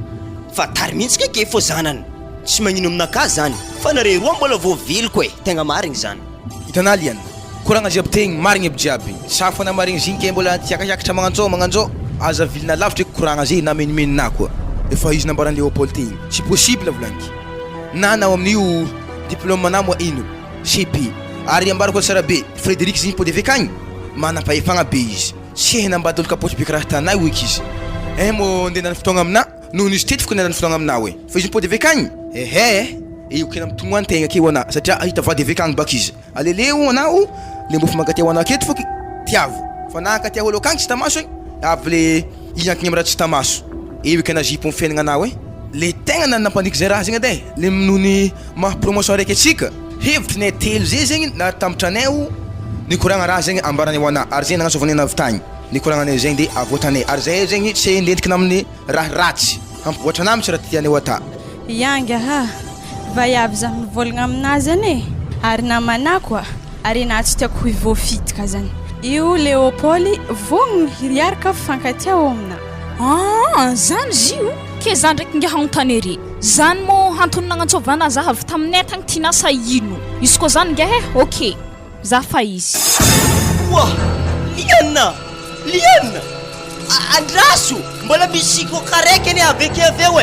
fa tary mihitsika ke fô zanany tsy magnino aminaka zany fa nare roa mbola voaviliko tegna marigny zany hitanao liana koragna jiaby tegny marigny aby jiaby safana marigny zinke mbola tiakakatra magnanzao aza vilina lavitra koragna zay na menimenina koa efa izy nambaran'ny Léopold tegny tsy possible volaniky na nao amin'io diplôme na mo ino CP ary ambarako tsara be Frédéric ziny pôdy avy akagny manam-pahefagna be izy tsy hanambady olo kapotra be karaha tanay oeky izy mo ndeha nany fotoagna amina noho izy teto foko ndeha fotoagna aminao fa izy pôdy avy akagny io kena mitombo antegna ke ho ana satria ahita vady avy akagny baka izy aleleo anao le mofo mankatia ho anao aketo foky tiavo fa na katia olo akagny tsy tamaso avy le iantiny amiraha tsy tamaso eo kana jipo amin'ny fiaignana anao le tegna nanapaniky zay raha zegny edy le minony maha promotion raiky atsika hevitry nay telo zay zegny natambatra anay nikoragna raha zegny ambarany ho ana ary zegny nagnansovanay navitagny nikoragnanay zegny de avoatanay ary zay zegny tsy endendrika amin'ny raha ratsy ampivoatra anamy tsy raha tianay ho ata yanga vaiavy za mivolagna aminazy ane ary namana koa ary na tsy tiako hivoafitika zany io Léopold vognony hiriaraka fankatia ao amina zany zio ke zany ndraiky nge hanontany ery zany mo hantony nagnantsovana za avy taminay tagny tinasa ino izy koa zany nge ok za fa izy liana andraso mbola misy kokaraiky ane aveke aveo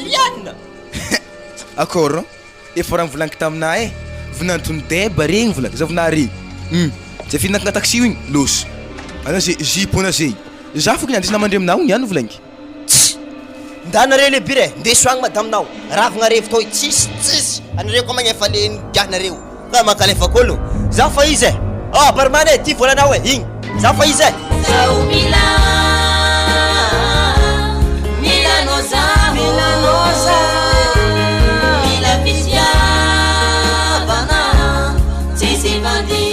liana accord efa raha mivolaniko taminay vinantony deba regny volaka za vina regny zay fihinakana taxi igny loso ana zay jipo ana zay za foko niandrisy namandre aminao niany volaniko ndanareo le bire ndeso agny madaminao ravagna revo to tsisy anareo koa magnefa le nigiahnareo ka makalefa kolo za fa izy barmane ty volanao igny za fa izy Milanosa Mila Fitiavana Sisi Bandi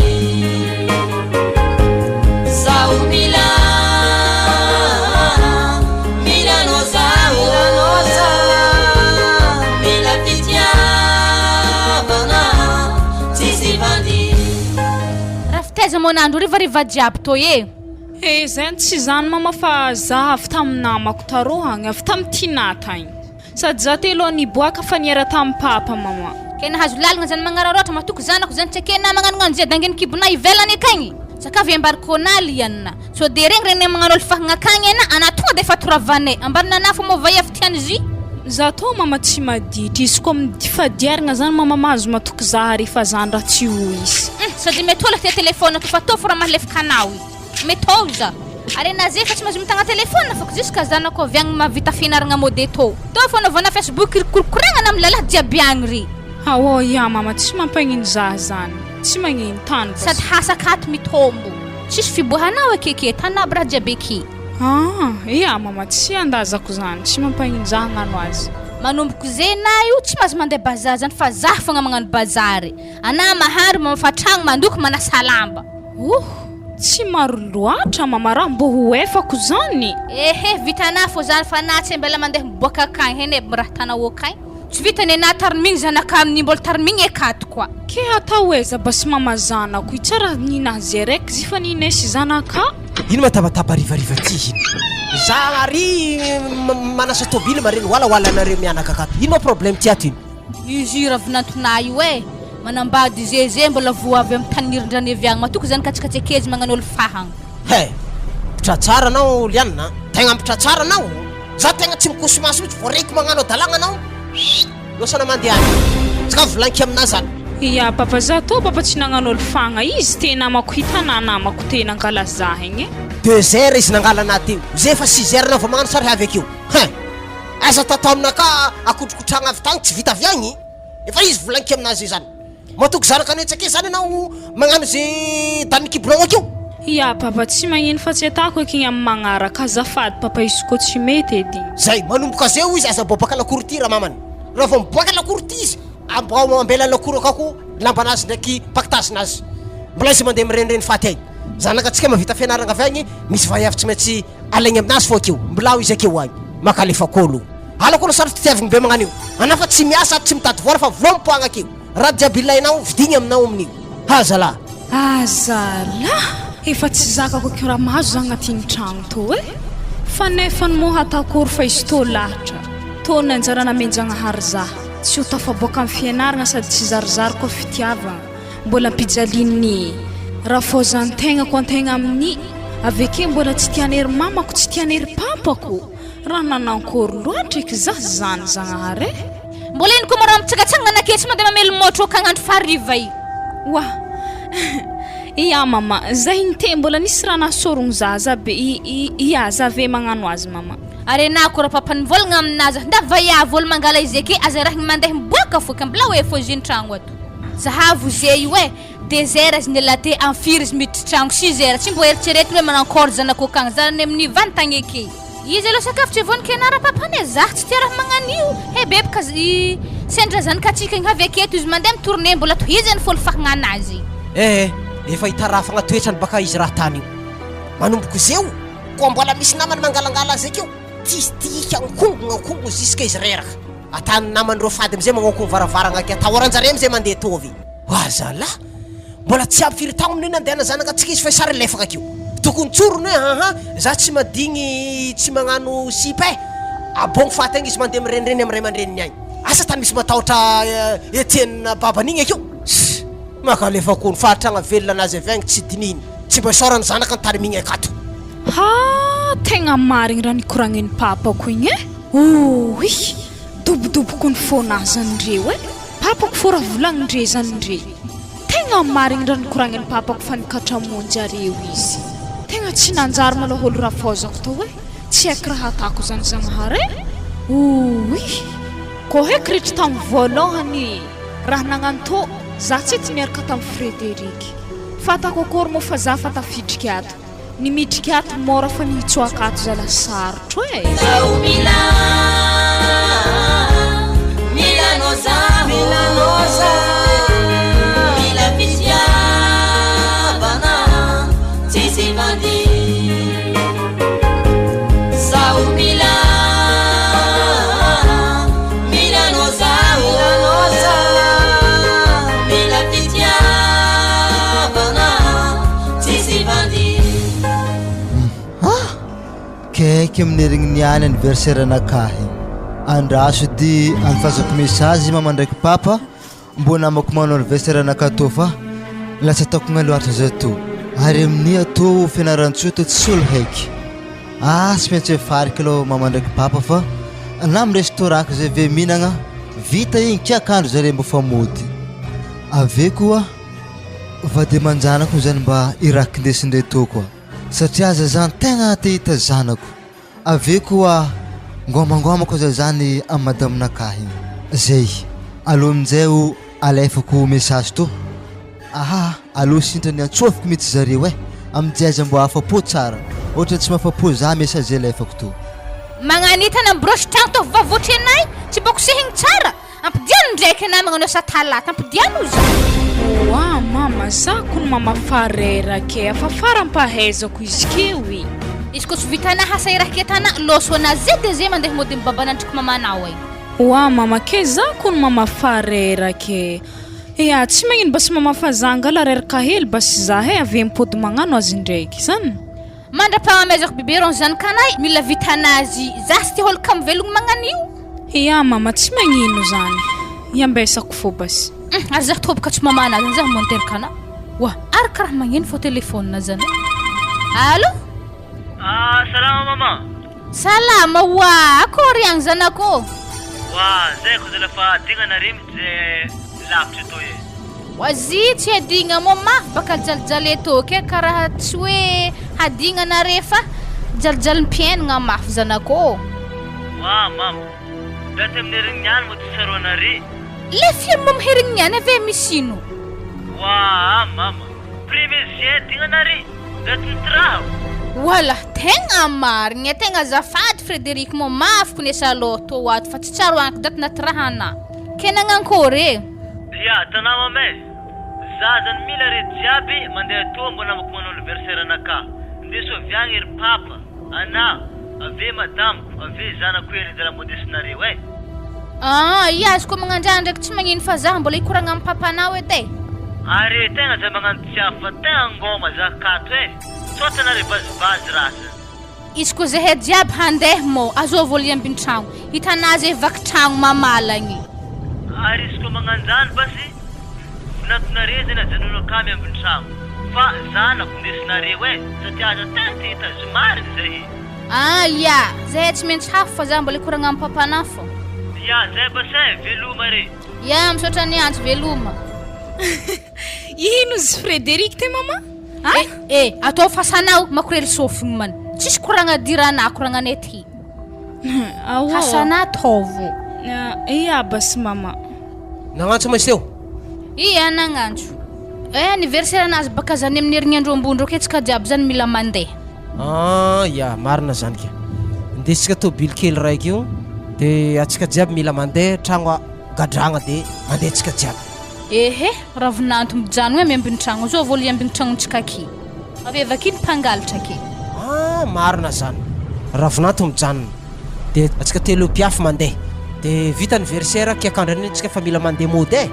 Sao Milanosa Mila Fitiavana Sisi Bandi Rafteza monandro rivariva jiaby to zany tsy zany mama fa za avy taminamako tarohagny avy tamin'ny tinatagny sady za telo niboaka fa niara tamin'ny papa mama ke nahazo lalagna zany magnararoatra matoko zanako zany tsy akena magnanognano zay dangeny kibona ivelany akagny sakavy ambarikona lianina so de regny magnano olo fahagna akagny ena ana tonga de fatoravanay ambarina nafo mo vai avy tiany zy za to mama tsy maditra izy koa midifadiaragna zany mama mahazo matoky za rehefa zany raha tsy ho izy sady mety ola te telefone to fa to fo raha mahalefaka anao metoza ary na zay fa tsy mahazo mitagna telefone fako jusqu'à zanako avy agny mavita fianaragna mode to fanaovana Facebook korkoragna amin'ny lalahy jiaby agny ry ya mama tsy mampagnino za zany tsy magnino tany sady hasakato mitombo tsisy fiboahanao akeke tanaby raha jiaby ake Ia mama tsy andazako zany tsy mampagnino za hagnano azy manomboko zay na io tsy mahazo mandeha bazary zany fa za fogna magnano bazary ana mahary mamafatragno mandoko manasa lamba tsy maro loatra mama raha mbo ho efako zany ehe vitana fo zany fa na tsy mbela mandeha miboaka akagny hene raha tanao akagny tsy vitany na tarimigny zanaka amin'ny mbola tarimigny akato koa ke atao eza basy mama zanako tsara ninazy araiky zy fa ninesy zanaka ino matabataba rivariva ty ino za ary manasa tobily mareny wala anareo mianaka akato ino ma problème ty ato ino izy ravinantona io manambady zeze mbola voa avy amin'ny tanirindran'ny aviagna matoko zany katsikatsekezy magnano olo fahagna mpitratsara anao lianina tegna mpitratsara anao za tegna tsy mikosomaso mitsy voaraiky magnano adalagna anao losana mandeha any tsika volanky amina zany ia papa za to papa tsy nagnano olo fagna izy te namako hitanà namako te nangala za igny 2 heures izy nangala anaty io zay fa 6 heures na vao magnano sary avy akeo asa tatao aminaka akotrokotragna avy tagny tsy vita avy agny efa izy volanky aminazy zany matoko zanaka anetsake zany anao magnano zay danikibonao akeo ia papa tsy magnino fa tsy atako akigny amin'ny magnaraka azafady papa izy ko tsy mety edy zay manomboka zeo izy aza bobaka lakoro ty raha mamany raha vao miboaka lakoro ty izy ambela lakoro akako lambanazy ndraiky pakitazinazy mbola izy mandeha mirenireny faty agny zanaka atsika mavita fianaragna avy agny misy vaiavy tsy maintsy alaigny aminazy fo akeo mbilao izy akeo agny makalefakolo alako na sarotry tiavigny be magnano io anafa tsy miasa tsy mitady vola fa vola mipoagna akeo raha jiaby ilainao vidigny aminao amin'io azala efa tsy zakako akeo raha mahazo za agnatin'ny tragno to fa nefany mo hatakory fa izy to lahatra to nanjara namenjagnahary za tsy ho tafaboaka amin'ny fianaragna sady tsy zarizary koa fitiavagna mbola mpijalin'ny raha fô zantegna ko antegna amin'ny aveke mbola tsy tianery mamako tsy tianery papako raha nanankory loatra eky za zany zagnahary mbola ino koa mara mitsagatsagna anake tsy mandeha mamelo motro kagnandro fariva io ia mama za igny te mbola nisy raha nasorogno za be ia za ve magnano azy mama ary na ko raha papany volagna aminazy nda vaiavy olo mangala izy ake aza raha mandeha miboaka foka mbola hoe fô izy tragno ato zahavo zay io 2 heures izy nela te amfiry izy miditra tragno 6 heures tsy mbo eritreretiny hoe manankory zanako akagny zany amin'ny vantagny ake izy aloha sakafo tsy voniko anara papany za tsy tia raha magnano io bebaka sendra zanaka atsika igny avy aketo izy mandeha mitourné mbola tohizany fôlo fahagna anazy efa hitarafagna toetrany baka izy raha tany io manomboko zeo koa mbola misy namany mangalangala azy akeo tsisy tika ankongogna ziska izy reraka atany namany reo fady amizay magnakongo varavaragna ake atahoranjare amizay mandeha tovy azala mbola tsy aby firy tagno amin'iny andehana zanaka atsika izy fa sary lefaka akeo tokony tsorony hoe za tsy madigny tsy magnano sipa abogno faty agny izy mandeha mirenireny amin'ny ray aman-dreniny agny asa tany misy matahotra etienne baban'igny akeo makalefakony fahatragna velona anazy avy agny tsy dininy tsy mba sorany zanaka ntarimigny akato tegna marigny raha nikoragniny papako igny dobodoboko ny fônazan'ireo papako fô raha volagnindre zanindre tegna marigny raha nikoragniny papako fa nikatramonjy areo izy tegna tsy nanjary maloha olo raha fôzako to tsy haiko raha atako zany zagnahary koa haiko rehetra tamin'ny voalohany raha nagnano to za tsy ty miaraka tamin'ny Frédéric fatako akory moa fa za fa tafidriky ato nimidriky ato mora fa nitsoaka ato za lasarotro Mila Fitiavana Sisi Bandi Sao Mila Noza Mila Fitiavana Sisi Bandi kaiky amin'erigny niany anniversaire anakahy andraso di anfazako message mama ndraiky papa mbo namako manao anniversaire anakato fa lasa ataoko ngaloatra za to ary amin'ny ato fianaran-tsoto tsy olo haiky sy maintsy farika aloha mama ndraiky papa fa na amin'ny restaurant zay ve mihinagna vita igny kiakandro zare mbo fa mody ave koa vady manjanako zany mba iraky ndesindre to koa satria aza zany tegna te hita zanako ave koa ngomangomako za zany amin'ny madaminakahy zay aloha amin'izay o alefako message to aloha sintrany antsofiko mihitsy zareo amin'izay aza mbo afapo tsara ohatra tsy mafapo za message lefako to magnanitana broche tragno to vavotra anay tsy bokosehigny tsara ampidiano ndraiky anay magnano asa talata ampidiano za Wa mama za kun mama farerake afa farampahaizako izy kewi izy ko tsy vitana hasa iraketana loso na zede ze mandeha mody babanantriko mamanao ay Wa mama ke za kun mama farerake Ya tsy magnino bas mama fazanga la reraka hely bas za he avy mipody magnano azy ndraiky zany mandra-pahamezako biberon zany kanay mila vitanazy za sy tia holaka mivelogno magnanio Ya mama tsy magnino zany iambesako fo bas ary za tobaka tsy mamana zany za monterkana wa ary karaha magnino fo telefônina zany allo salama mama salama wa akory agny zanako wa zay ko zala fa digna na rim je lavitra to e wazi tsy adigna mo mafy baka jalijale to ke karaha tsy hoe hadigna na refa jalijali mpiainagna mafy zanako wa mama date amin'irigny niany mo tsy saroanare le film mihirigny niany ave misy ino wa mama prévision digna nare date nitraho wala tegna marigny tegna zafady Frédéric mo mafy kunesa loto wato fa tsy tsaro anky daty natrahana kenagnankôry ya tanà mame za zany mila re jiaby mandeha to mbona amako manao anniversaire anaka ndeso avy agny ery papa ana ave madamako ave zanako ery dala modesinareo e iya izy ko magnandraha ndraiky tsy magnino fa za mbola ikoragna amin'ny papanao edy are tegna zay magnano tsiafy fa tegna ngoma za kato e sotanare bazibazy rasa izy ko zahay jiaby handeha mo azo voly ambin-tragno hitanazy evaky tragno mamalagny ary izy ko magnanjany basy natonare zay najanona kamy ambin-tragno fa zanako ndesinareo e satria aza tegna ty hita zomariny zay iya zahay tsy maintsy hafo fa za mbola ikoragna amin'ny papana fo ya zay basy veloma re ya misaotra ny antsy veloma ino zy Frédéric te mama atao fasanao makorely sofigny man tsisy koragna dirana koragna nety hasana tovo iya bas mama nagnantso maseo iya nagnantso anniversaire anazy baka zany amin'ny herignandro ambondro ke tsika jiaby zany mila mandeha ya marina zany ke ndesitsika tobily kely raiky io de atsika jiaby mila mandeha tragno gadragna de mandehantsika jiaby ravinanto mijano hoe miambiny tragno zao voly ambiny tragnontsika ke avy vakiny mpangalatra ke marina zany ravinanto mijanona de atsika telo piafy mandeha de vita anniversaire kiakandrany tsika fa mila mandeha mody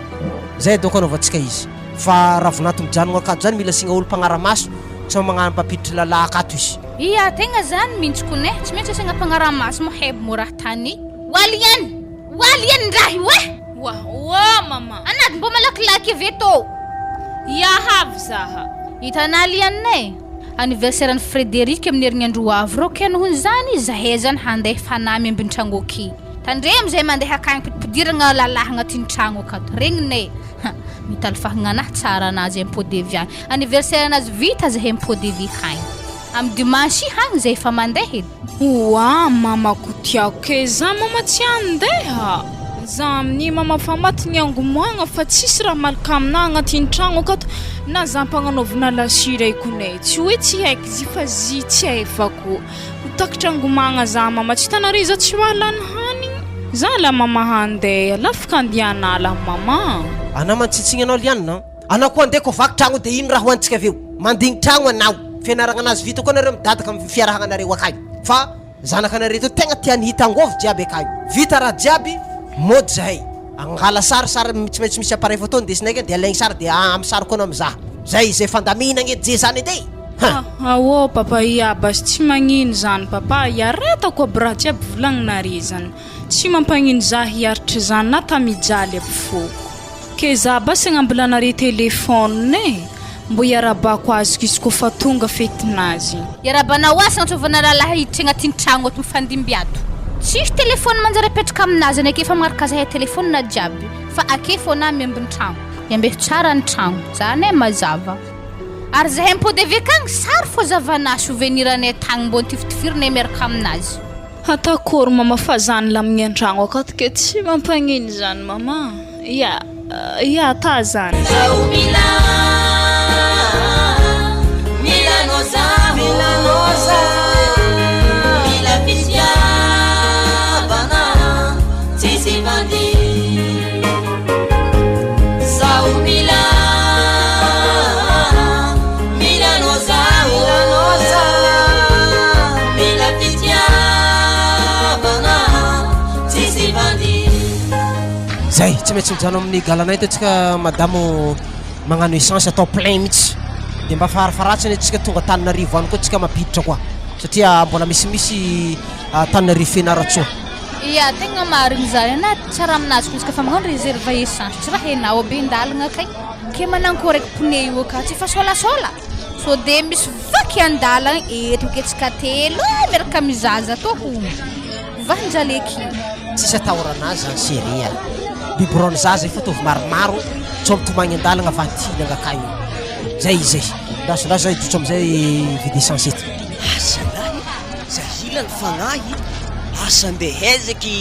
zay donc anaovantsika izy fa ravinanto mijanona akato zany mila signa olo mpagnaramaso tsy magnano mpapiditry lalà akato izy iya tegna zany mintsiko ne tsy maintsy asegna mpagnaramaso mo hebo mo raha tany walian ndrahy we wa mama anady mbo malakilaky veto yahavy zaha hitana lianne anniversaire ny Frédéric amin'ny herignandro avy rô ke nohony zany zahay zany handeha fanamy ambiny tragno aky tandremo zay mandeha akagny pidipidiragna lalahy agnatin'ny tragno akato regny ne mitalifahagna anahy tsara anazy impôdevy agny anniversaire anazy vita zahay impôdevy kagny amin'ny dimanche hagny zay efa mandeha edy wa mama ko tiako ke za mama tsy andeha za amin'ny mama fa maty niangomoagna fa tsisy raha malaka amina agnatin'ny tragno akato na za mpagnanaovana lasira ikonay tsy hoe tsy haiko zy fa zy tsy haifako hotakatra angomagna za mama tsy tanare za tsy hoalany hanigny za la mama handeha lafaka andianala mama ana mantsitsigny anao lianina anao koa andeha ko vaky tragno de ino raha hoantsika aveo mandigny tragno anao fianaragna anazy vita koa nareo midadaka amin'ny fiarahagna anareo akagny fa zanaka anareo to tegna tiany hita angovy jiaby akagny vita raha jiaby mody zahay angala sarisary tsy maintsy misy appareil photo ndesinaiky de alaigny sary de amy sary koa anao mizaha zay zay fandaminagny edy je zany edy awo papa ia bas tsy magnino zany papa iaretako aby raha jiaby volagninare zany tsy mampagnino za hiaritry zany na tamijaly aby foko ke za bas agnambolanare telefône ne mbo iarabako azoko izy kofa tonga fetinazy iarabanao asa antsovana lalahy hiditry agnatin'ny tragno ato mifandimbiato tsisy telefôny manjary apetraka aminazy ane efa magnaraka zahay telefôny na jiaby fa ake fô na miambiny tragno miambeho tsara ny tragno zany mazava ary zahay mipôdevy akagny sary fô zavana souvenir anay tagny mbo ntifitifirina miaraka aminazy hatakory mama fa zany la amin'ny an-tragno akato ke tsy mampagnino zany mama ia ta zany Mila Noza Mila Fitiavana Sisi Bandi Sao Mila Mila Noza Mila Fitiavana Sisi Bandi zay tsy maintsy mijano amin'ny galanay totsika madamo magnano essence atao plein mihitsy de mba farafaratsiny atsika tonga Tananarivo any koa tsika mampiditra koa satria mbola misimisy Tananarivo Fianaratsoa. Ia, tegna marigny zay na tsara aminazy koa izy fa magnano réserve essence tsy raha hainao be ndalagna kay ke mananko raiky pneu io ka tsy fa solasola so de misy vaky andalagna eto ke tsika telo miaraka mizaza to hono vanjaleky tsisy atahoranazy zany séria biberon zaza efa tovy maromaro tsy mitomagny andalagna vantilagna akaio zay ndasondaso zay dotso amizay vide essence eto asalahy zahilany fagnahy asa andeha ezaky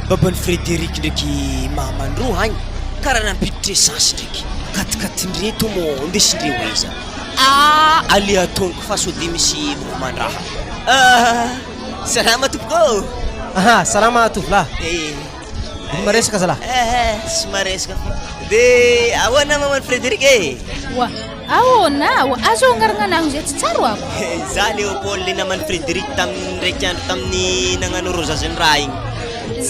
baban'ny Frédéric ndraiky mamandro agny karaha nampiditra essence ndraiky katikatindreto mo ndesindreo iza ale atonoko fa so de misy momandraha salama tompoko salama tovolahy maresaka zalahy sy maresaka fa de ahoana maman'ny Frédéric wa ahoana azo agnaragnanaho zay tsy tsaro ako za Léopold le naman'ny Frédéric tamin'ny ndraiky andro tamin'ny nagnano rosazany raha igny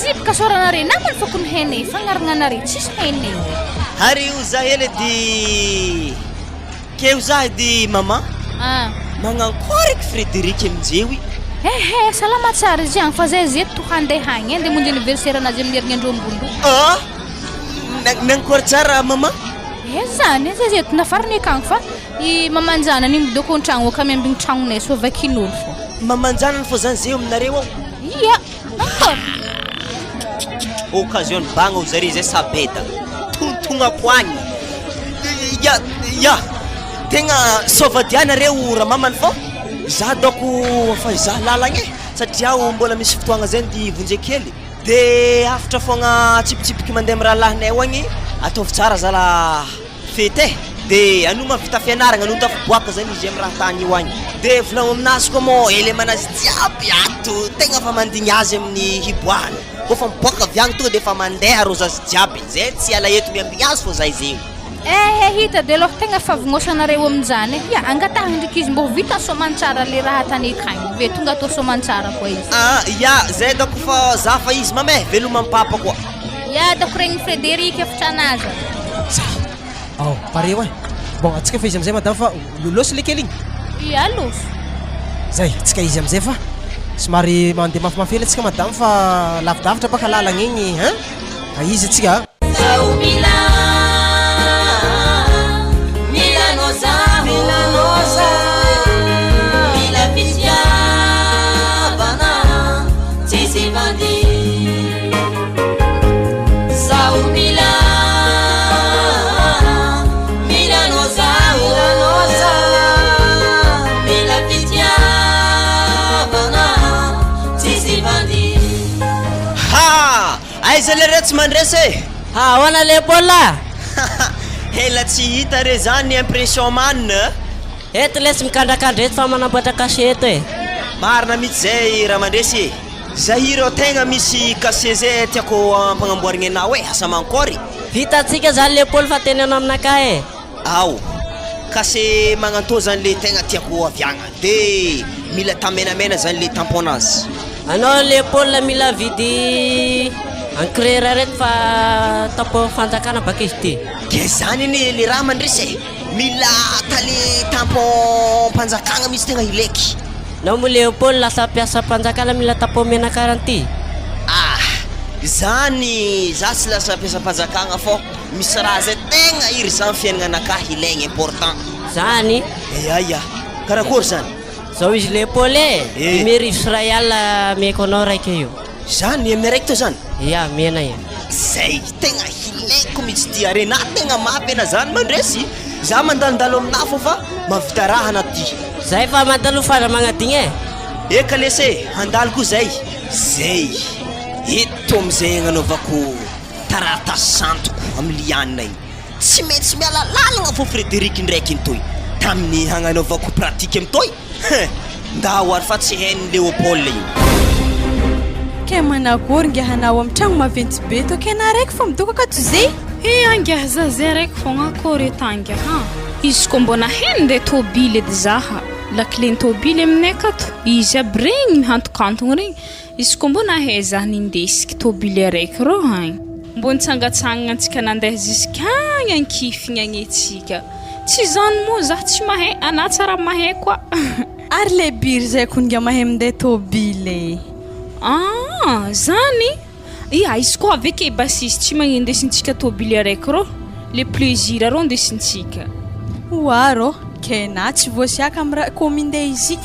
zipka soranare namany fokony hene fagnaragnanare tsisy hene ary io za hele di keo za di mama magnankoraky Frédéric aminjewy salama tsara izy agny fa zay zeto handeha agny ande monjy anniversaire anazy amin'ny herinandro ambondro nankora tsara mama zany zay zeto nafarany akagny fa i mamanjana ny midoko an-tragno kamy ambigny tragnonay so vakin'olo fo mamanjanany fo zany zay aminareo ao ia occasion bagna o zare zay sabeda tontognako agny ya tegna sauvadianareo raha mamany fo za doko fa za lalagny satria mbola misy fotoagna zay di vonjekely de afatra fogna tsipitsipiky mandeha amin'ny raha lahinay agny ataovy tsara zala fety de anoma vita fianaragna anao tafiboaka zany izy amin'ny raha tany io agny de volagno aminazy koa mo elemanazy jiaby ato tegna fa mandigny azy amin'ny hiboahany kofa miboaka avy agny tonga de fa mandeha rozazy jiaby zay tsy alaeto miambigny azy fo zay zeo hita de loha tegna fa vognosanareo amin'izany ia angatahany ndraiky izy mbo vita somantsara le raha tany akagny ve tonga atao somantsara koa izy ia zay dako fa za fa izy mameh veloma mipapa koa ia dako regny Frédéric efatra anazy pareo bon atsika fa izy amizay madame fa losy le kely igny ia losy zay atsika izy amizay fa somary mandeha mafimafely atsika madame fa lavidavitra baka lalagna igny izy atsika Mila Fitiavana Sisi Bandi Sao Mila Mila Noza Mila Fitiavana Sisi Bandi aiza le retsy mandresy hoana Leopold hela tsy hita re zany impression manina eto lesy mikandrakandra eto fa manamboatra kasety marina mihitsy zay raha mandresy zahiro tegna misy kase zay tiako ampagnamboarigny anao asa mankory vitatsika zany Leopold fa teneno aminaka ao kase magnantô zany le tegna tiako aviagna de mila tamenamena zany le tamponazy anao Leopold mila vidy ancrera reto fa tapo fanjakana baka izy ty ke zany ny le raha mandresy mila tale tampon mpanjakagna misy tegna ileky nao mo Leopold lasa piasa mpanjakana mila tapo menakaranty zany za tsy lasa piasa mpanjakagna fô misy raha zay tegna urgent fiaignananakah ilaigny important zany ia karakory zany zao izy Leopold merivo Israel meko anao raiky io zany amin'ny raiky to zany ia mena ia zay tegna ilaiko mihitsy ty arena tegna mapy ana zany mandresy za mandalondalo amina fô fa mavita raha anaty zay fa mandalo fara magnadigny eka lesy handaloko zay eto amizay agnanaovako taratasy santoko amin'ny lianina igny tsy maintsy miala lalagna fô Frédéric ndraiky ntoy tamin'ny hagnanaovako pratique amitoy ndao ary fa tsy hainy Léopold io ke managory ngia hanao amin'ny tragno maventy be to ke na raiky fa midokaka tozay angah zazay raiky fogna akory tanga ha izy ko mbona hende tobile edy zaha lakileny tobile aminay akato izy aby regny mihantokantogna regny izy ko mbona haiza nindesiky tobile raiky ro hagny mbona tsangatsangana antsika nandeha ziskagny ankifigny agnetsika tsy zany moa zah tsy mahay ana tsara mahay koa ary le biry zay ko ngia mahay minday tobile zany izy koa aveke basisy tsy magnendesintsika tobile raiky ro le plaisir ro ndesintsika oarô ke na tsy voasiaka amin'ny raha ko minday izy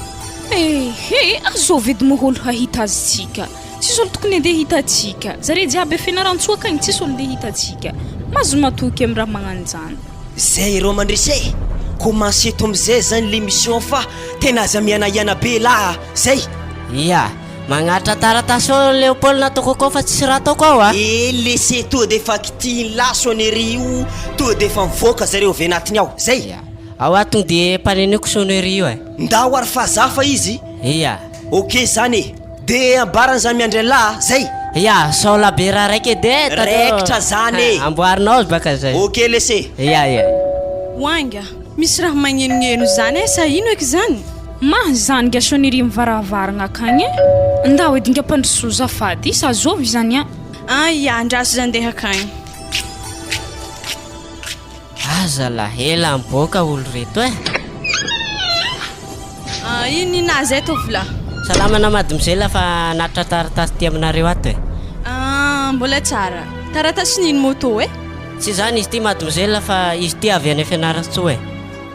azovy edy moholo hahita azitsika tsisy olo tokony andeha hitatsika zare jiaby fianarantsoa kagny tsisy olo andeha hitatsika mazo matoky amin'ny raha magnanjany zay rô mandresy commencé eto amizay zany l'émission fa tena aza mianaiana be laha zay ia magnatra taratasy ô Léopold natoko koa fa tsisy raha ataoko ao a laissez to defa kitihiny lasonerie io to defa mivoaka zareo avy anatiny ao zay ao a tonga de paneneko sonnerie io ndao ary fazafa izy ia ok zany de ambarany zany miandry laha zay ia saola be raha raiky edy raikitra zany amboarinao baka zay ok laissez ia wanga misy raha magnenogeno zany sa ino eky zany zany nga sonnerie mivaravaragna akagny ndao edy nga mpandrosoza fady sa azovy zany ia andraso zandeha akagny aza lahela mboka olo reto ino inazy eto vola salamana madimosela fa natra taratasy ty aminareo ato mbola tsara taratasy nino moto tsy zany izy ty madimosela fa izy ty avy any fianaratso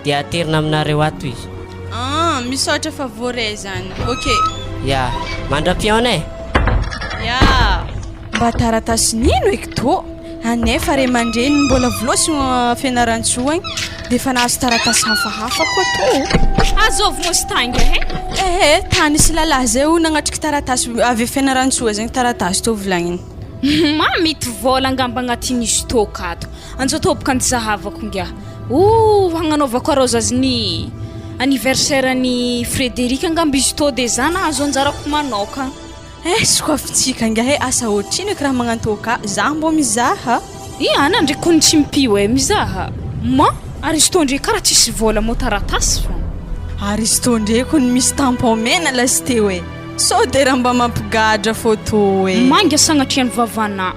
de aterina aminareo ato izy misaotra fa voray zany ok ia mandra-pion ia mba taratasy nino eky to anefa re mandreny mbola volosy fianarantsoa igny de fa nahazo taratasy hafahafa koa to azovy mosy tanga tany sy lalahy zay o nagnatriky taratasy avy fianarantsoa zegny taratasy to volagniny mamity vola angamba agnatin'izy to kato anjotobaka antizahavako ngia hagnanaovako arôzaziny anniversaire ny Frédéric angamba izy to de zana azo anjarako manoka sokafitsika nga asa ohatrino eky raha magnantoka za mbo mizaha ana ndreky kony tsy mipio mizaha ary izy to ndre karaha tsisy vola mo taratasy fo ary izy to ndre kony misy tampon mena lasy teo so de raha mba mampigadra photo manga sagnatriany vavana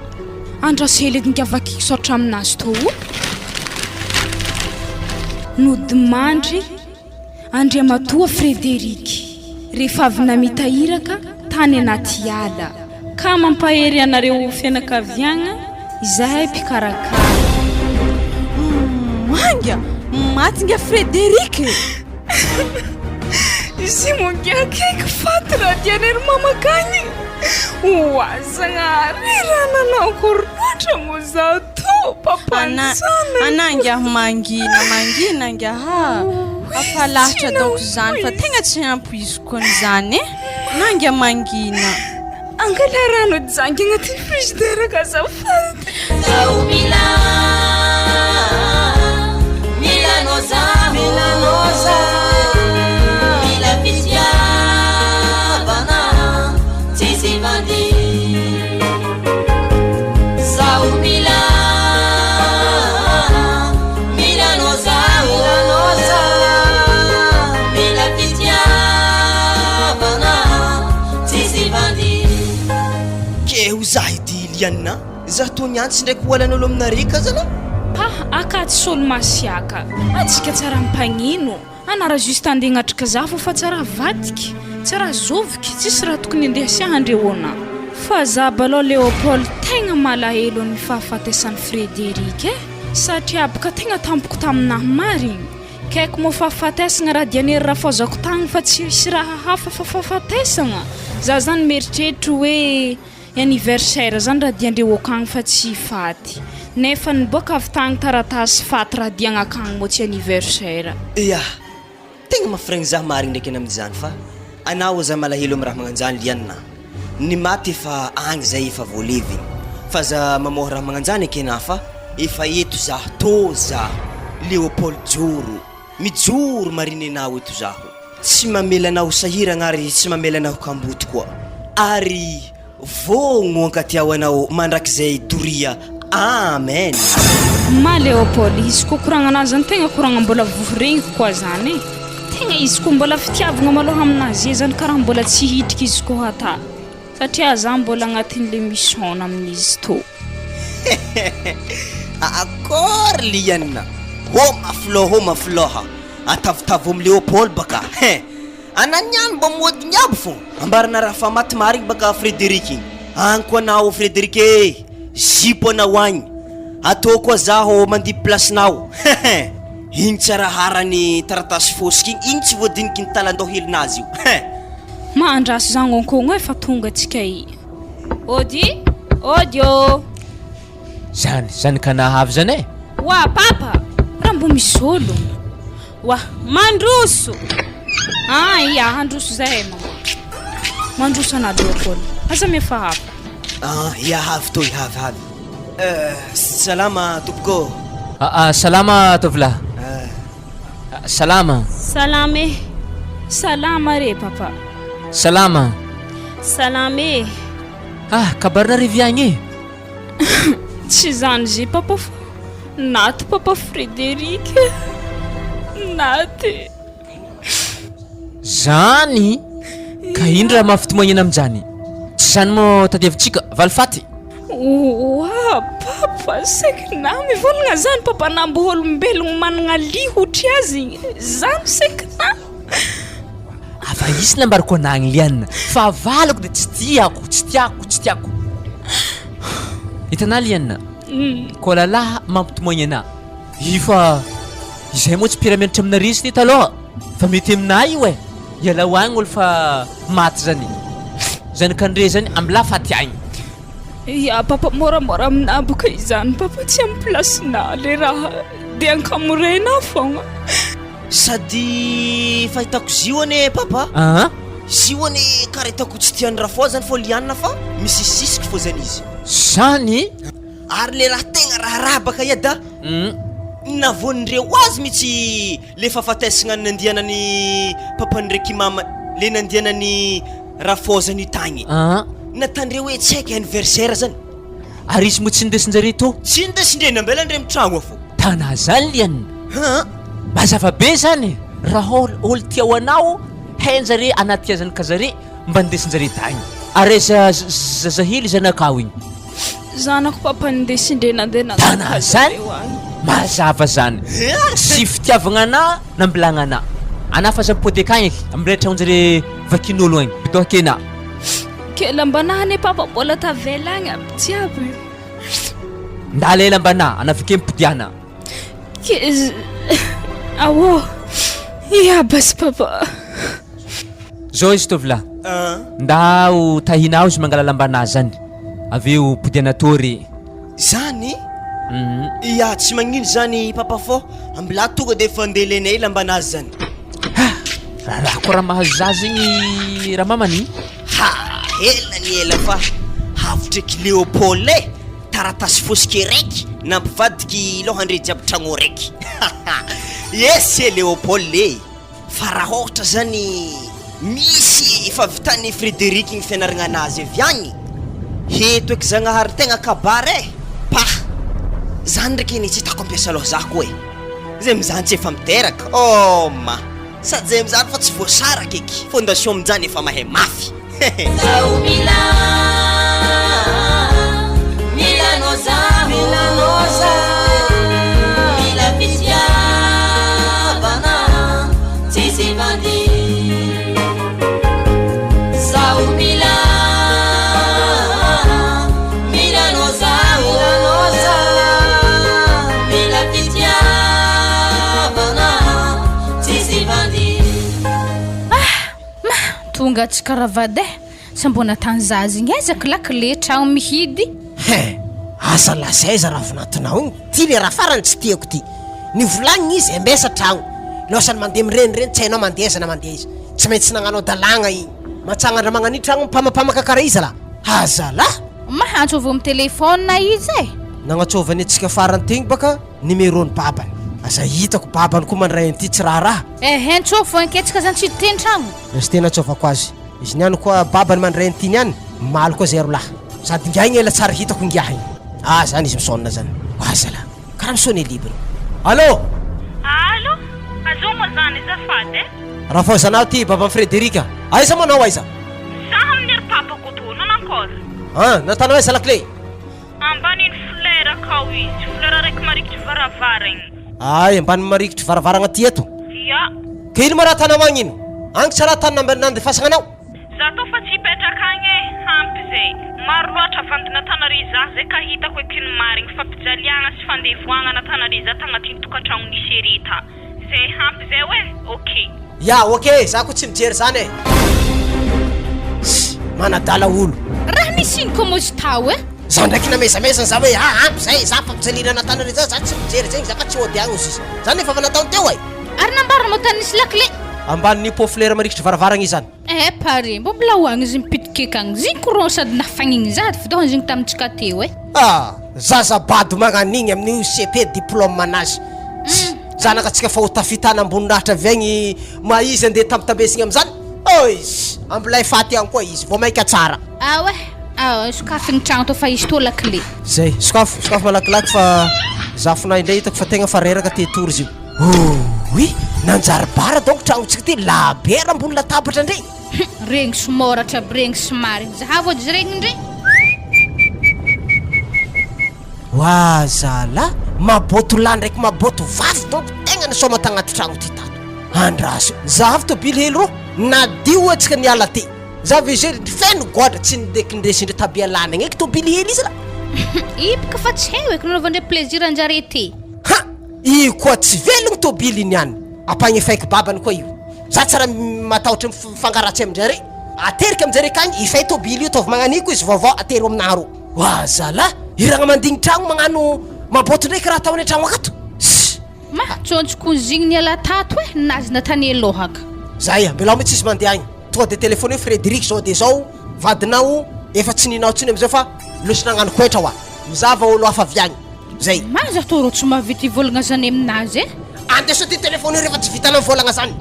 andraso hely edy nga avakiko sotra aminazy to nodimandry andria matoa Frédéric rehefa avy namitahiraka tany anaty ala ka mampahery anareo fianakaviagna izahay mpikarakara manga maty nga Frédéric izy mongiakeky faty raha dianery mamakagny oazagnary rananao koroatra mo za to papanzana ananga mangina nga afa lahatra donc zany fa tegna tsy ampoiziko an'izany nanga mangina angala rano edy zangy agnaty frigidaire ka zafady Milanoza Mila Fitiavana Tizivandi Zau Milanoza Mila Fitiavana Tizivandi ke ho zahy ity lianina zah to niantsy ndraiky hoalan'olo aminareka zana akaty solo masiaka atsika tsara mpagnino anara juste andeha agnatrika za fa tsara vadiky tsara zoviky tsisy raha tokony andeha siahandrehoana fa za balo Léopold tegna malahelo ny fahafatesany Frédéric satria abaka tegna tampoko taminahy marigny kaiky mo fahafatesagna raha dianery raha fazako tagny fa tsisy raha hafa fa fahafatesagna za zany mieritreritry hoe anniversaire zany raha diandrehoako agny fa tsy faty nefa niboaka avy tagny taratasy faty raha diagna akagny mo tsy anniversaire ia tegna mafiragny zah marigny ndraiky amin'izany fa anao za malahelo amin'ny raha magnanjany lianina ny maty efa agny zay efa voaleviny fa za mamoha raha magnanjany ekena fa efa eto zaho to zaho Léopold joro mijoro mariny anao eto zaho tsy mamelanao sahiragna ary tsy mamelanao kamboto koa ary vogno ankatiao anao mandrakizay doria amen. Ma Léopold, izy ko koragnana zany tegna koragna mbola voregniko koa zany e. Tegna izy ko mbola fitiavagna maloha aminazy zany karaha mbola tsy hidriky izy ko hata satria za mbola agnatin'le mission amin'izy to. Akor lianna ho mafloha atavitavo am Léopold baka ananiany mba modigny aby fo ambarana raha fa maty marigny baka Frédéric igny anko anao Frédéric e zipo anao agny atao koa zaho mandi placenao igny tsara harany taratasy fosika igny tsy voadiniky ny talandao helinazy io Maandraso zany ankogno efa tonga atsika i. Odio zany ka nahavy zany e. Wa papa raha mbo misy olo wa mandroso iya handroso zahay mama mandroso ana Léopold asa mefa hafa ya havy to havy salama topoko salama tovla salama salama re papa salama kabarina riviagny tsy zany zy papa naty papa Frédéric naty zany ka indra mafitomoagnana amin'izany tsy zany mo tadiavintsika valifaty wa papa sekina mivolagna zany papa nambo olombelogno managna lihotry azy zany sekina ava isy nambariko anagny lianina fa valako de tsy tiako hitanao lianina koa lalahy mampitomoagny ana ifa izay moa tsy piramianitra amina risiny taloha fa mety amina io e iala hoagny olo fa maty zany kandre zany amla faty agny ya papa moramora amina boka izany papa tsy amy placena le raha de ankamorena fogna sady fahitako zio ane papa zio ane karaha hitako tsy tiany raha fô zany fô lianina fa misy sisiky fô zany izy zany ary le raha tegna raha baka iada navonindreo azy mitsy le fahafatesagna nandianany papa ndraiky mama le nandianany raha fô zany tagny natandreo hoe tsy haika anniversaire zany ary izy mo tsy nindesinjare to tsy nindesindre nambelandre mitragno fô tana zany lianina mazava be zany raha olo tiao anao hainjare anaty azany ka zare mba nindesinjare tagny ary zazahily zanakao igny zanako papa nindesindre nandeha tana zany mazava zany sy fitiavagna ana nambilagna ana ana fa zampody akagny amrehatra onjare vakin'olo agny bitoakena kela mbanahany papa mbola tavelagny aby jiaby ndalela mbana anavike mipodiana awo ya basi papa zao izy tovila ndao tahinao izy mangala lambana zany aveo podiana tory zany ya tsy magnino zany papa fô ambila tonga de efa andelenay lambanazy zany raha koa raha mahazo zazy igny raha mamany ela fa havotraky Léopold taratasy fosike raiky nampivadiky lohandre jiaby tragno raiky yes Léopold fa raha ohatra zany misy efa vitany Frédéric igny fianaragna anazy avy agny heto eky zagnahary tegna kabary zany ndraiky eny tsy hitako ampiasa aloha zah koa zay mizany tsy efa miteraka ma sady zay mizany fa tsy voasara keky fondation amin'izany efa mahay mafy Mila Fitiavana Sisi Bandi Zao Mila Noza Mila Fitiavana Sisi Bandi tonga tsy karavade sambona tanzazy igny ezaka lakile tragno mihidy asa lasaiza raha vinatinao igny ty le raha farany tsy tiako ty nivolagniny izy ambesa tragno losany mandeha mirenireny tsy hainao mandeha na mandeha izy tsy maintsy nagnanao dalagna igny matsagnandra magnani tragno mpamapamaka karaha izy la azala mahantsy ovo amy telefôna izy nagnatsovany atsika farany tegny baka numéro ny babany Asa hitako babany koa mandray an'ity tsy raharaha. Hentsô fo anketsika zany tsy tentragno. Resy tena tsofako azy. Izy niany koa babany mandray an'ity niany. Maly koa zay rolahy. Sady ngiahigny ela tsara hitako ngiahigny. Zany izy misaonina zany. Azala. Karaha misaony libre. Allô? Allô? Azao moa zany azafady Raha fô zanao ty baban'i Frédérica. Aiza manao aiza? Zaho amin'ny ry papako to, non ankôry. Natanao aiza la clé? Ambaniny flera akao izy, flera raiky marikitry varavaragny. Ambany marikitry varavaragna ty eto. Ya. Ka ino maraha tanao agny ino? Agny tsy raha tany nandefasagna anao? Za to fa tsy hipetraka agny hampy zay. Maro loatra vandina tanary za zay ka hitako ekiny marigny fampijaliagna sy fandevoagna na tanary za tagnaty tokantragno nisy erita. Zay hampy zay hoe, okay. Ya, okay, za ko tsy mijery zany e. Manadala olo. Raha nisy ino koa moa izy tao Za ndraiky namezamezana za hoe ampy zay za fampijalirana tanary za tsy mijery zegny za fa tsy ody agny izy. Zany efa nataony teo ay. Ary nambara mo tany nisy lakle. Ambany po flera marikitry varavaragna izy zany. Pare, mbo mbola hoagny izy mipitika agny. Ziny courant sady nafagnigny zady fitaovana zegny tamintsika teo Zazabady magnan'igny amin'ny CP diplôme anazy. Zanakatsika fa ho tafitana ambony lahatra avy agny maizy andeha tambitambesigny am'zany. Ambilay faty agny koa izy, vao maika tsara. Sokafigny tragno to fa izy to lakle. Zay, sokafo malakilaky fa zafonay indray hitako fa tegna fa reraka ty tory izy. Nanjary bara donc tragnotsika ty labera ambony latabatra ndray. Regny somoratra aby regny somary. Zahavo izy regny ndray. Zala, maboto lahy ndraiky maboto vavy donc tegna nisoma tagnaty tragno ty tato. Andraso, zahavy tobily hely rô, nadio atsika niala ty. Zavy izy feno goadra tsy nindekindresindre tabia lana agny eky tobily hely izy la. Ipika fa tsy heo eky nanaovandre plaisir anjare ty. Io koa tsy velogny tobily niany. Apagny faiky babany koa io. Za tsara matahotra mifangaratsy aminjare. Aterika aminjare kagny ifay tobily io taovy magnaniko izy vaovao atery aminaro. Zala, iragna mandigny tragno magnano maboto ndraiky raha ataony tragno akato. Tsontsoko zigny niala tato nazy natany alohaka. Zay, mbelao mitsy izy mandeha agny. Tonga de telefoneo Frédéric zao de zao vadinao efa tsy ninao tsiny amizay fa losina agnano koetra hoa. Mizava olo hafa avy agny. Zay. Maza toro tsy mahavita volagna zany aminazy Andeso ty telefoneo rehefa tsy vitanao volagna zany.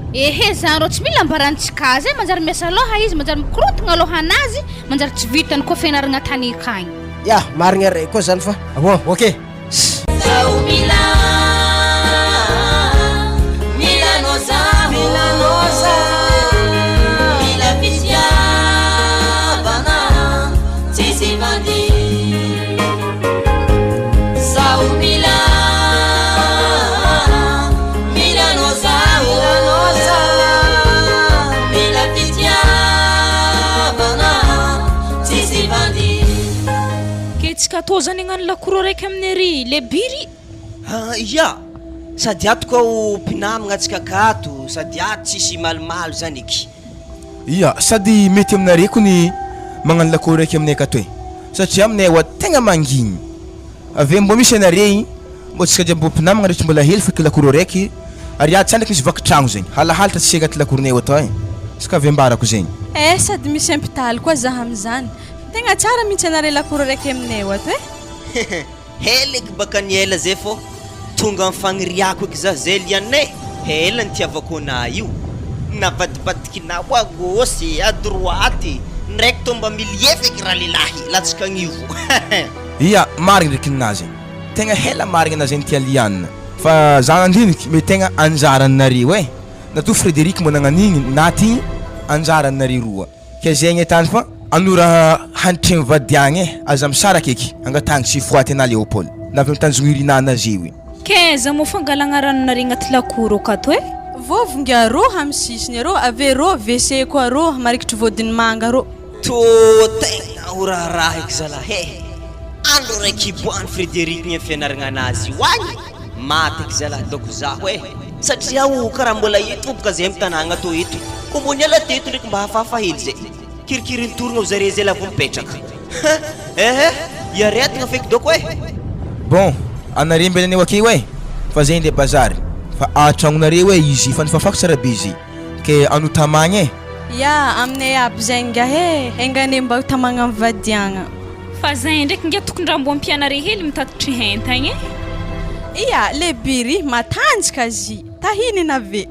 Zany rô tsy mila ambarantsika azy manjary miasa aloha izy manjary mikorotagna aloha anazy manjary tsy vitany koa fianaragna tany akagny. Marigna ray koa zany fa okay. Mila Fitiavana, Sisi Bandi. Tsika to zany agnano lakoro raiky amin'ny ry le biry. Sady ato koa mpinamagna atsika kato, sady ato tsisy malomalo zany eky. Sady mety aminareo koa ny magnano lakoro raiky aminay akato satria aminay wa tegna mangigny. Avy mbo misy anareo mbo tsika jiaby mbo mpinamagna rehetra mbola hely fa lakoro raiky ary ato sandraky misy vakitragno zegny halahalatra tsy agaty lakoronay atao saka avy ambarako zegny. Sady misy ampitaly koa zaho am'zany. Tegna tsara mihitsy anareo lakoro raiky aminay ato Heleky baka niela zay fô tonga mifagniriako eky za zay lianay. Hela ny tiavako anay io. Navadibadikinao à gauche à droite. Ndraiky tomba miliefeky raha lilahy latsaka agnivo. Marigny ndraiky ninazy. Tegna hela marigny anazy tia lianina. Fa za andiniky me tegna anjaranareo na to Frédéric mo nagnanigny naty anjaranareo roa. Ke zegny tany fa anora hantrigny vadiagny aza misaraka eky angatagny sy foaty na Léopold na avy mitanjogny anazy io Keza mo fangalagna ranonareo agnaty lakoro akato Vovonga rô amy sisiny rô ave rô WC koa rô marikitry vodiny manga rô to tegna uraraha eky zalahy andro raiky iboahany Frédéric ny fianaragna anazy hoagny maty eky zalahy doko zaho satria karaha mbola itoboka zay mitanagna to eto ko mbony ala teto ndraiky mba hafahafa hely zay kirikiriny torogna zare zay la vo mipetraka iaretigna feky doko bon anareo mbelaneo ake fa zay nde bazary fa atragnonareo izy fa nifafako tsara be izy ke anotamagny ya aminay aby zay nga engane mba tamagna mivadiagna fa zay ndraiky ngia tokondra mbo ampianare hely mitatitry hentagny Ia, le biry matanjaka zy. Tahinina ve?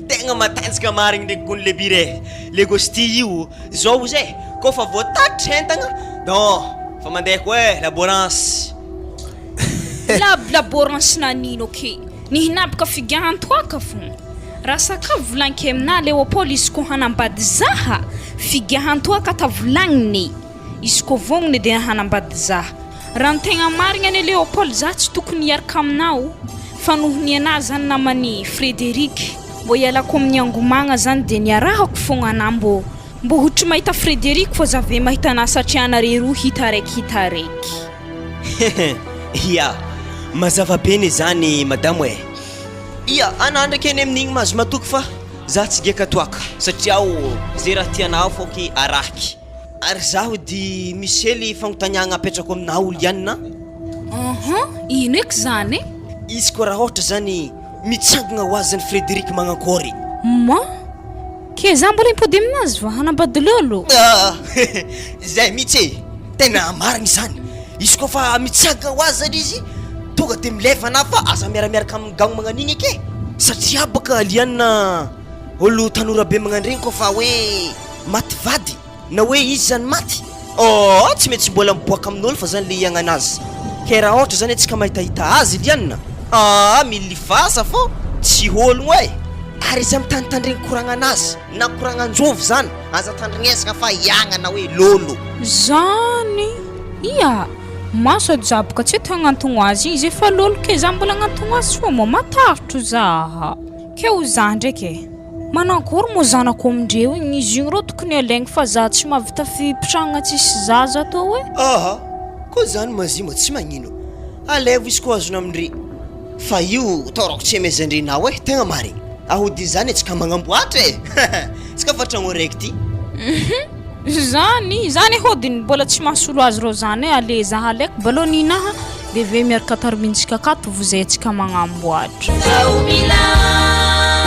Tegna matanjaka marigny ndraiky gony le bire. Le gosti io, zao zay. Kô fa voatatitra entagna, non, fa mandeha koa laborance. Laborance nanino ke? Nihinapaka figahantoaka fô. Raha sakafo volaniko amina Leopold izy ko hanambady zaha, figahantoaka ta volagniny. Izy ko vognony dia hanambady zaha. Raha ny tegna marigna ny Leopold za tsy tokony hiaraka aminao. Fa nohony anazy zany namany Frédéric. Mbô ialako amin'ny angomagna zany dia niarahako fogna anà mbô ohatra mahita Frédéric fô za ve mahita anà satria anareo roa hita raiky. Ia, mazava be ny zany madamo e. Ia, anà ndraiky eny amin'igny mazo matoky fa za tsy geka toaka satria zay raha tianao fô ke araky. Ary zaho di misely fagnontaniagna apetrako aminao olo ianina. Ino eky zany? Izy koa raha ohatra zany mitsangana ho azy ny Frédéric magnankôry. Ke za mbola impody aminazy va hanambady lolo? Zay mitsy tena marigny zany. Izy koa fa mitsangana ho azy zany izy tonga de milefa anà fa aza miaramiaraka amin'ny gagno magnan'igny ake. Satria baka lianina olo tanora be magnandregny koa fa hoe maty vady na hoe izy zany maty. Tsy mety mbola miboaka amin'olo fa zany le iagnanazy. Ke raha ohatra zany atsika mahitahita azy lianina. Milifasa fô tsy ologno e. Ary izy amin'ny tanitandregny koragnanazy na koragnan-jovy zany aza tandrignesaka fa iagnana hoe lolo zany. Ia, maso jabaka tsy tagnantogno azy izy efa lolo ke za mbola agnantogno azy fô mo matavitro zaha. Ke ho za ndraiky manankory mo zanako amindreo igny izy igny rô tokony alaigny fa za tsy mahavita fipitrahagna tsisy zaza atao hoe. Koa zany mazima tsy magnino. Alevo izy koa azona amindre. Fa io toroko tsy amezandrenao e, tegna marigny. Ahody zany tsika magnamboatra e. Tsika fa tragno raiky ty. Zany hodiny mbola tsy mahasolo azy rô zany ale zaha alaiko balo ninaha de ve miaraka taromintsika akato vozayntsika magnamboatra. Mila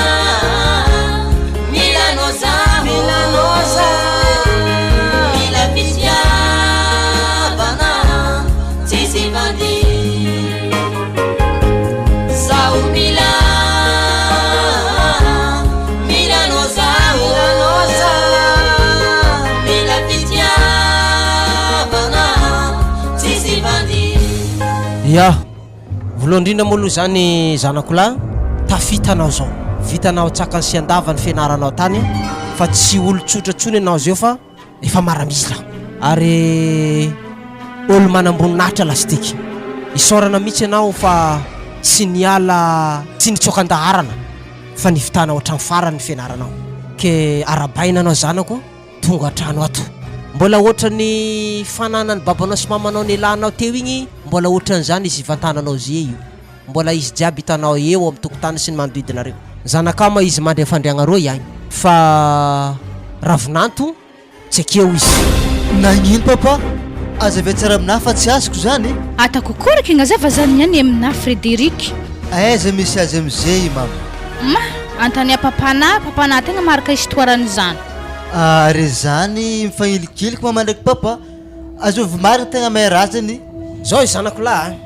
Fitiavana, sisi vandi. Ya, voalohany indrindra moa aloha zany zanako lahy, tafitanao zao. Vitanao tsaka ny sy andava ny fianaranao tany fa tsy olo tsotratsony ianao zao fa efa maramila. Ary olo manamboninahitra lastiky. Isaorana mihitsy ianao fa tsy niala, tsy nitsoka andaharana fa nivitanao hatrany farany ny fianaranao. Ke arabaina anao zanako tonga hatrano ato. Mbola ohatrany fananany babanao sy mamanao nilanao teo igny, mbola ohatran'izany izy ivantananao zay io. Mbola izy jiaby hitanao eo amin'ny tokotany sy ny manodidinareo. Zanakama izy mandray fandriagna roa ihany. Fa ravinanto tsy akeo izy. Nagnino papa? Aza ve tsara amina fa tsy azoko zany? Atako koraky ngazava zany niany amina Frédéric. Aiza misy azy amizay mama? Antania papana tegna maraka histoirany zany. Ary zany mifagnilikiliko mama ndraiky papa. Azovy marina tegna mahay razany. Zao zanako lahy,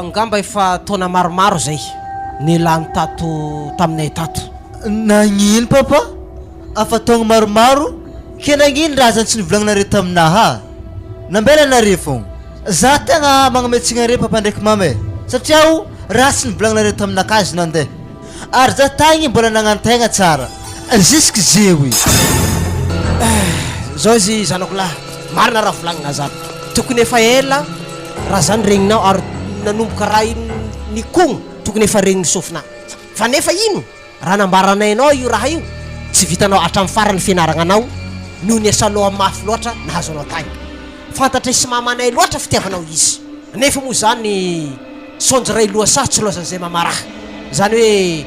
ngamba efa taona maromaro zay nilany tato taminay tato. Nagnino papa? Afa taona maromaro? Ke nagnino razany tsy nivolagnanareo taminaha? Nambela anareo fogna. Za tegna magnametsina are papa ndraiky mama e. Satria raha tsy nivolagnanareo taminakazy nandeha. Ary za tagny mbola nagnantegna tsara. Jusque zeo izy. Zao izy zanako lahy, marina raha volagnina zany. Tokony efa ela raha zany regninao ary nanomboka raha ny kogno tokony efa regniny sofina. Fa nefa ino raha nambaranainao io raha io tsy vitanao hatramin'ny farany fianarananao noho ny asaloha mafy loatra nahazo anao tagny. Fantatra sy mamanay loatra fitiavanao izy. Nefa moa zany sonjo ray loha tsy loza zay mamaraha. Zany hoe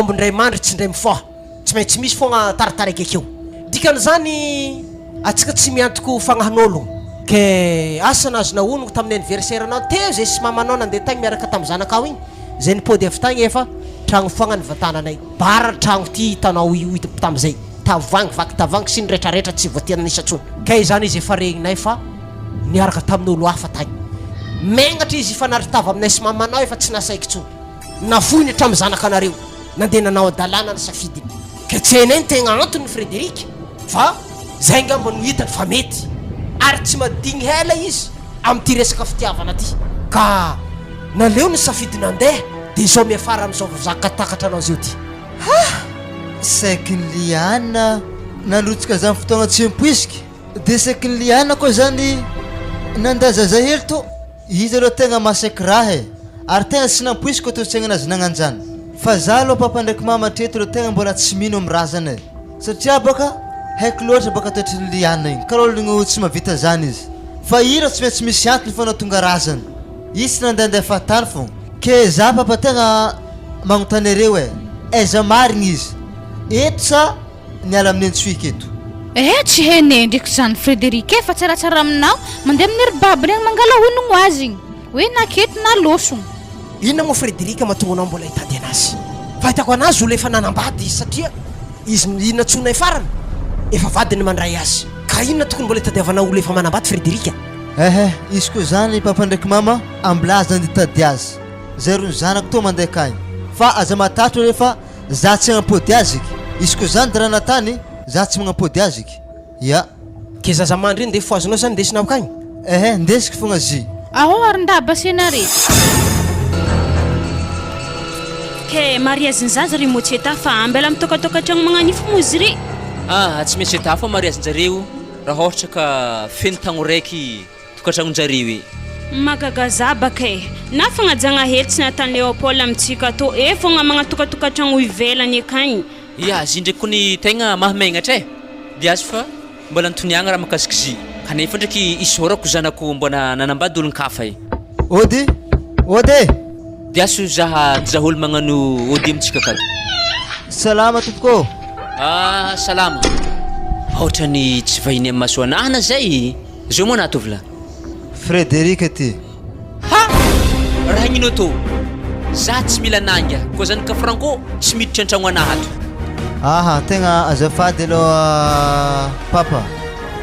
omby ndray mandry tsy ndray mifoha. Tsy maintsy misy fogna tarataraiky akeo. Dikan'izany atsika tsy miantoko fagnahan'olo. Ke asa nazona onogno tamin'ny anniversaire anao teo zay sy mamanao nandeha tagny miaraka tamin'ny zanakao igny. Zay nipody avy tagny efa tragno fogna nivatananay. Bara tragno ty hitanao io tamin'izay. Tavangy vaky tavangy sy ny retraretra tsy voatery nisy atsony. Ke zany izy efa regninay fa niaraka tamin'olo hafa tagny. megnatra izy fanaritava aminay sy mamanao efa tsy nasaiko tsony nafoiny hatramin'ny zanakanareo nandeha nanao adalàna ny safidiny ka tsy hainay ny tegna antony Frédéric fa zay ngamba no hitany fa mety ary tsy madigny hela izy amin'ity resaka fitiavana ty ka naleo ny safidy nandeha dia zao miafara amin'izao zakatakatra anao zio ty saiky ny liana nalotsika zany fotoagna tsy mpoisiky dia saiky ny liana koa zany nandazaza hely to izy aloha tegna masaiky raha e ary tegna sy nampoisiko atositsegna anazy nagnanjany fa za aloha papa ndraiky mama treto aloha tegna mbola tsy mino amin'ny raha zany e satria baka haiko loatra baka toetry ny liana igny karaha ologno tsy mavita zany izy fa ira tsy maintsy misy antony fa natonga razany izy tsy nandehandeha fatany fogna ke za papa tegna magnontany areo e aiza marigny izy eto sa niala amin'ny antsoika eto tsy hainay ndraiky zany Frédéric fa tsaratsara aminao mandeha amin'ny ery-baba regny mangala honogno azy igny hoe naketo na losogno inona moa Frédéric mahatonga anao mbola hitady anazy fahitako anazy olo efa nanambady izy satria izy inona tsonay farany efa vadiny mandray azy ka inona tokony mbola hitadiavana olo efa manambady Frédéric izy koa zany papa ndraiky mama ambilazany hitady azy zay ro ny zanako to mandeha akagny fa aza matatro rehefa za tsy agnampody azy iky izy koa zany raha natany za tsy magnampody azy iky ya ke zaza mandry iny dia foazonao zany ndesina akagny ndesiky fogna zy aho ary ndaba senare ke mariage ny zaza ry motsy eta fa ambela mitokatokatragno magnanifo mozy ry tsy maintsy eta fa mariazinjareo raha ohatra ka feno tagno raiky tokatragnonjareo e magagazabaka e na fagnajagna hely tsy natany Léopold amintsika to fogna magnatokatokatragno ivelany akagny ya zy ndraiky kony tegna mahamagnatra e dia azy fa mbola nitoniagna raha makasiky zy kanefa ndraiky isorako zanako mbona nanambady olon-kafa e ody dia aso zaha olo magnano ody amintsika akato salama tompoko salama ohatrany tsy vahiny amin'ny masoanahana zay zao moa natovila Frédéric ty raha gnino to za tsy mila nanga koa zany ka franco tsy miditra an-tragno anahato tegna azafady aloha papa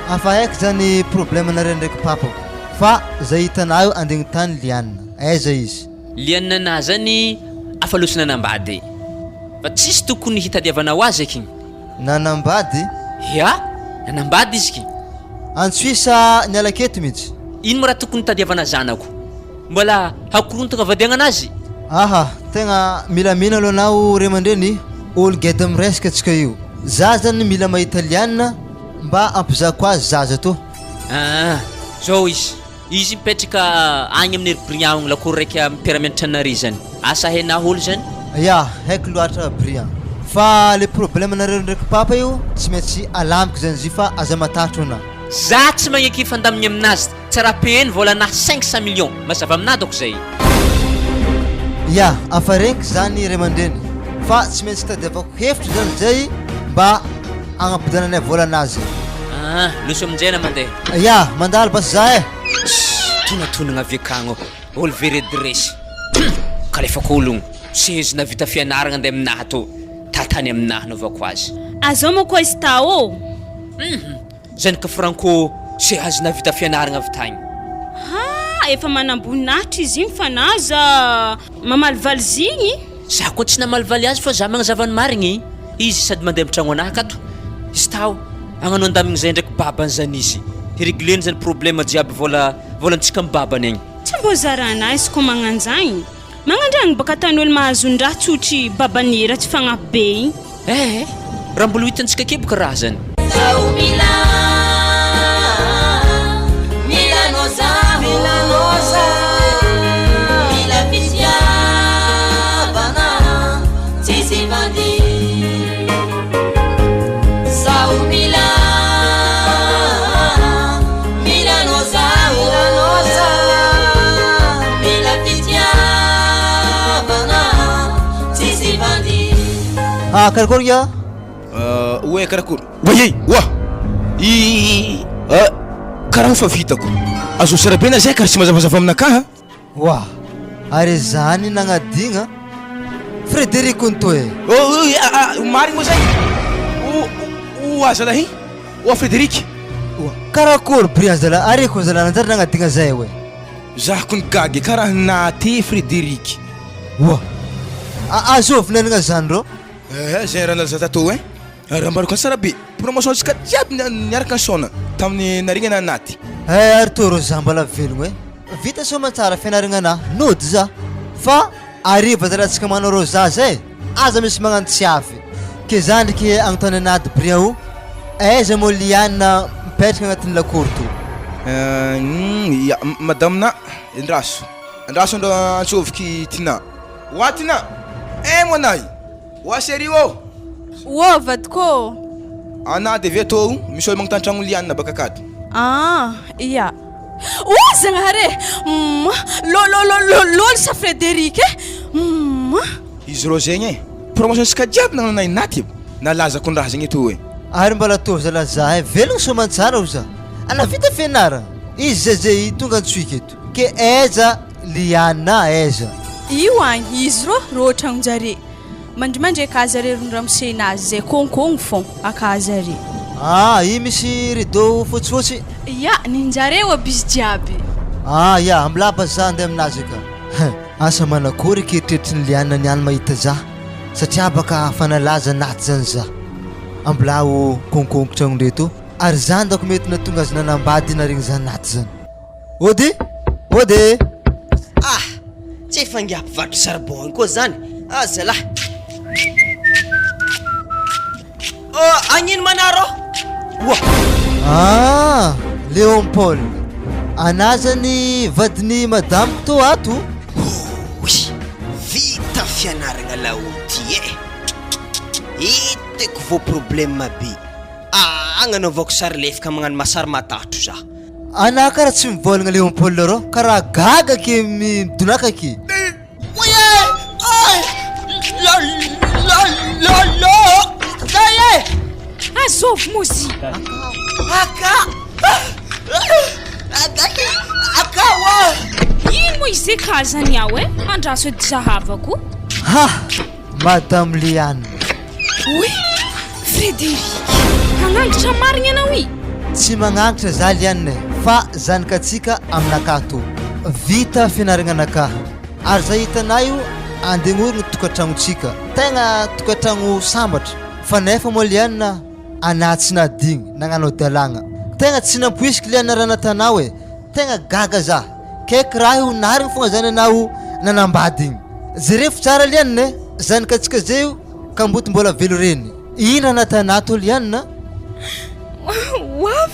afa haiko zany problème nareo ndraiky papako fa zay hitanao andegny tany lianina aiza izy lianina na zany afalosina nanambady fa tsisy tokony hitadiavanao azy akigny nanambady ya nanambady izy ky antsuisa niala keto mihitsy ino mo raha tokony tadiavana zanako mbola hakorontagna vadiagna anazy tegna milamina aloha anao ray aman-dreny olo geda miresaka atsika io za zany mila mahita lianina mba ampizako azy zaza to zao izy mipetraka agny amin'ny ery-brian lakory raiky mipiaramianatra anare zany asa haina olo zany ya haiko loatra brian fa le problème nareo ndraiky papa io tsy maintsy alamiko zany zy fa aza matatro ana za tsy magneky fandamigny aminazy tsara peny volana 500 millions mazava aminadako zay ya afa regniky zany ray aman-dreny fa tsy maintsy tadiavako hevitra zany zay mba agnampodiananay volanazy loso aminjay mandeha ya mandalo basy za tonatonagna avy akagno olo veredresy kalefako ologno sezy navita fianaragna andeha aminahy to tatany aminahy naovako azy azao mo koa izy tao zany ka franco se azy navita fianaragna avy tagny efa manamboninahitra izy igny fa naza mamalivaly zigny za koa tsy namalivaly azy fa za magnazavany marigny izy sady mandeha mitragno anahy akato izy tao agnano andamigny zay ndraiky babany zany izy régleny zany problème jiaby volantsika amin'ny babany agny tsy mbô zarana izy koa magnanjagny magnandragny baka tan'olo mahazon-draha tsotry babanira tsy fagnampy be igny raha mbola hitantsika keboka raha zany Mila Fitiavana sisi mandi Sao Mila noza Mila Fitiavana sisi mandi karakory ya oe karakory karaha fa vitako azo sarabena zay karaha tsy mazavazava aminakaha ary zany nagnadigna Frédéric nto marigny moa zay aza lahy Frédéric karakory brian zala areko zala nanjary nagnadigna zay Zah kun gagy karaha naty Frédéric. Oa azovy nanagna zany rô. Zay raha nalaza tato raha mbaroko sara be promotion tsika jiaby niaraka sona tamin'ny narigna naty. Ary tô rô za mbala velogno vita soma tsara fianaragna ana nody za fa ariva zalatsika manao rô za zay aza misy magnano tsy afy ke za ndraiky agnontany anady briao aiza moa liana mipetraka agnatin'ny lakoro to. Ya madame na Andraso ndo antsoviky Tina. Wa Tina monay wa sérieux Wo vadiko. Ana de veto misy olo magnotany tragno liana baka akato. Iya. Zagnahare lol sa Frédéric Izy rô zegny promotion tsika jiaby nagnanay naty nalaza kon raha zegny to Ary mbala tô zala za velogno somantsara o za ana vita fianaragna izy zay tonga antsoiky eto ke aiza liana aiza io agny izy rô tragnonjare mandrimandry akazare rondramosenazy zay konkogno fon akazare. I misy rideau fotsifotsy. Ya ninjare wa bis jiaby. Ya amlapa za andeha aminazy ka asa manakory keritreritry liana niany mahita za satria baka fanalaza naty zany za ambilao konkonko tragno nreto ary zany dako mety natonga azy nanambady narigny zany naty zany. Ody tsy efa ngiapivatro charbon koa zany zalahy. Agnino manarô? Léon Paul ana zany vadiny madame to ato. Vita fianaragna laoty hitako vo problème be agnanaovako sary lefaka magnano masary matahotro za. Ana karaha tsy mivolagna Léon Paul rô karaha gaga ke midonaka ke. Azovy mozika ino moa izy ka zany ao Andraso edy zahavako. Madame Liane. Frédéric magnangitra marigny anao tsy magnangitra za Liane fa zanakatsika aminaka to vita fianaragna anaka ary za hitanao io andengorigny tokantragnotsika tegna tokantragno sambatra fa nefa moa Liane ana tsy nadigny nagnano dalagna tegna tsy nampoisiky Liane raha natanao tegna gaga za kaiky raha io narigny fogna zany anao nanambadigny jerefo tsara Liane zanakatsika zay io ka mboty mbola velo reny ina natanao to Liane.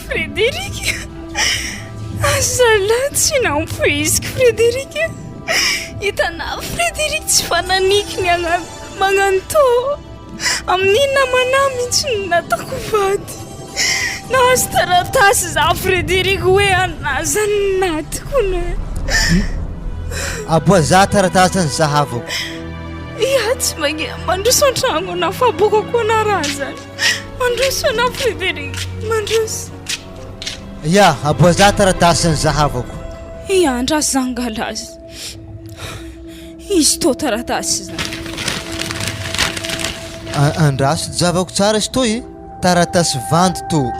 Frédéric azalahy tsy nampoiziko Frédéric hitanao Frédéric tsy fananikiny magnano to amin'ny namana mihitsy natako vady nahazo taratasy za Frédéric hoe anazany natiko aboa za taratasy any zahavako. Tsy mandroso an-tragno na fabokako na raha zany mandroso ana Frédéric mandroso. Aboa za taratasy any zahavako. Andraso zangalazy izy to taratasy zany. Andraso zavako tsara izy toy taratasy vandy to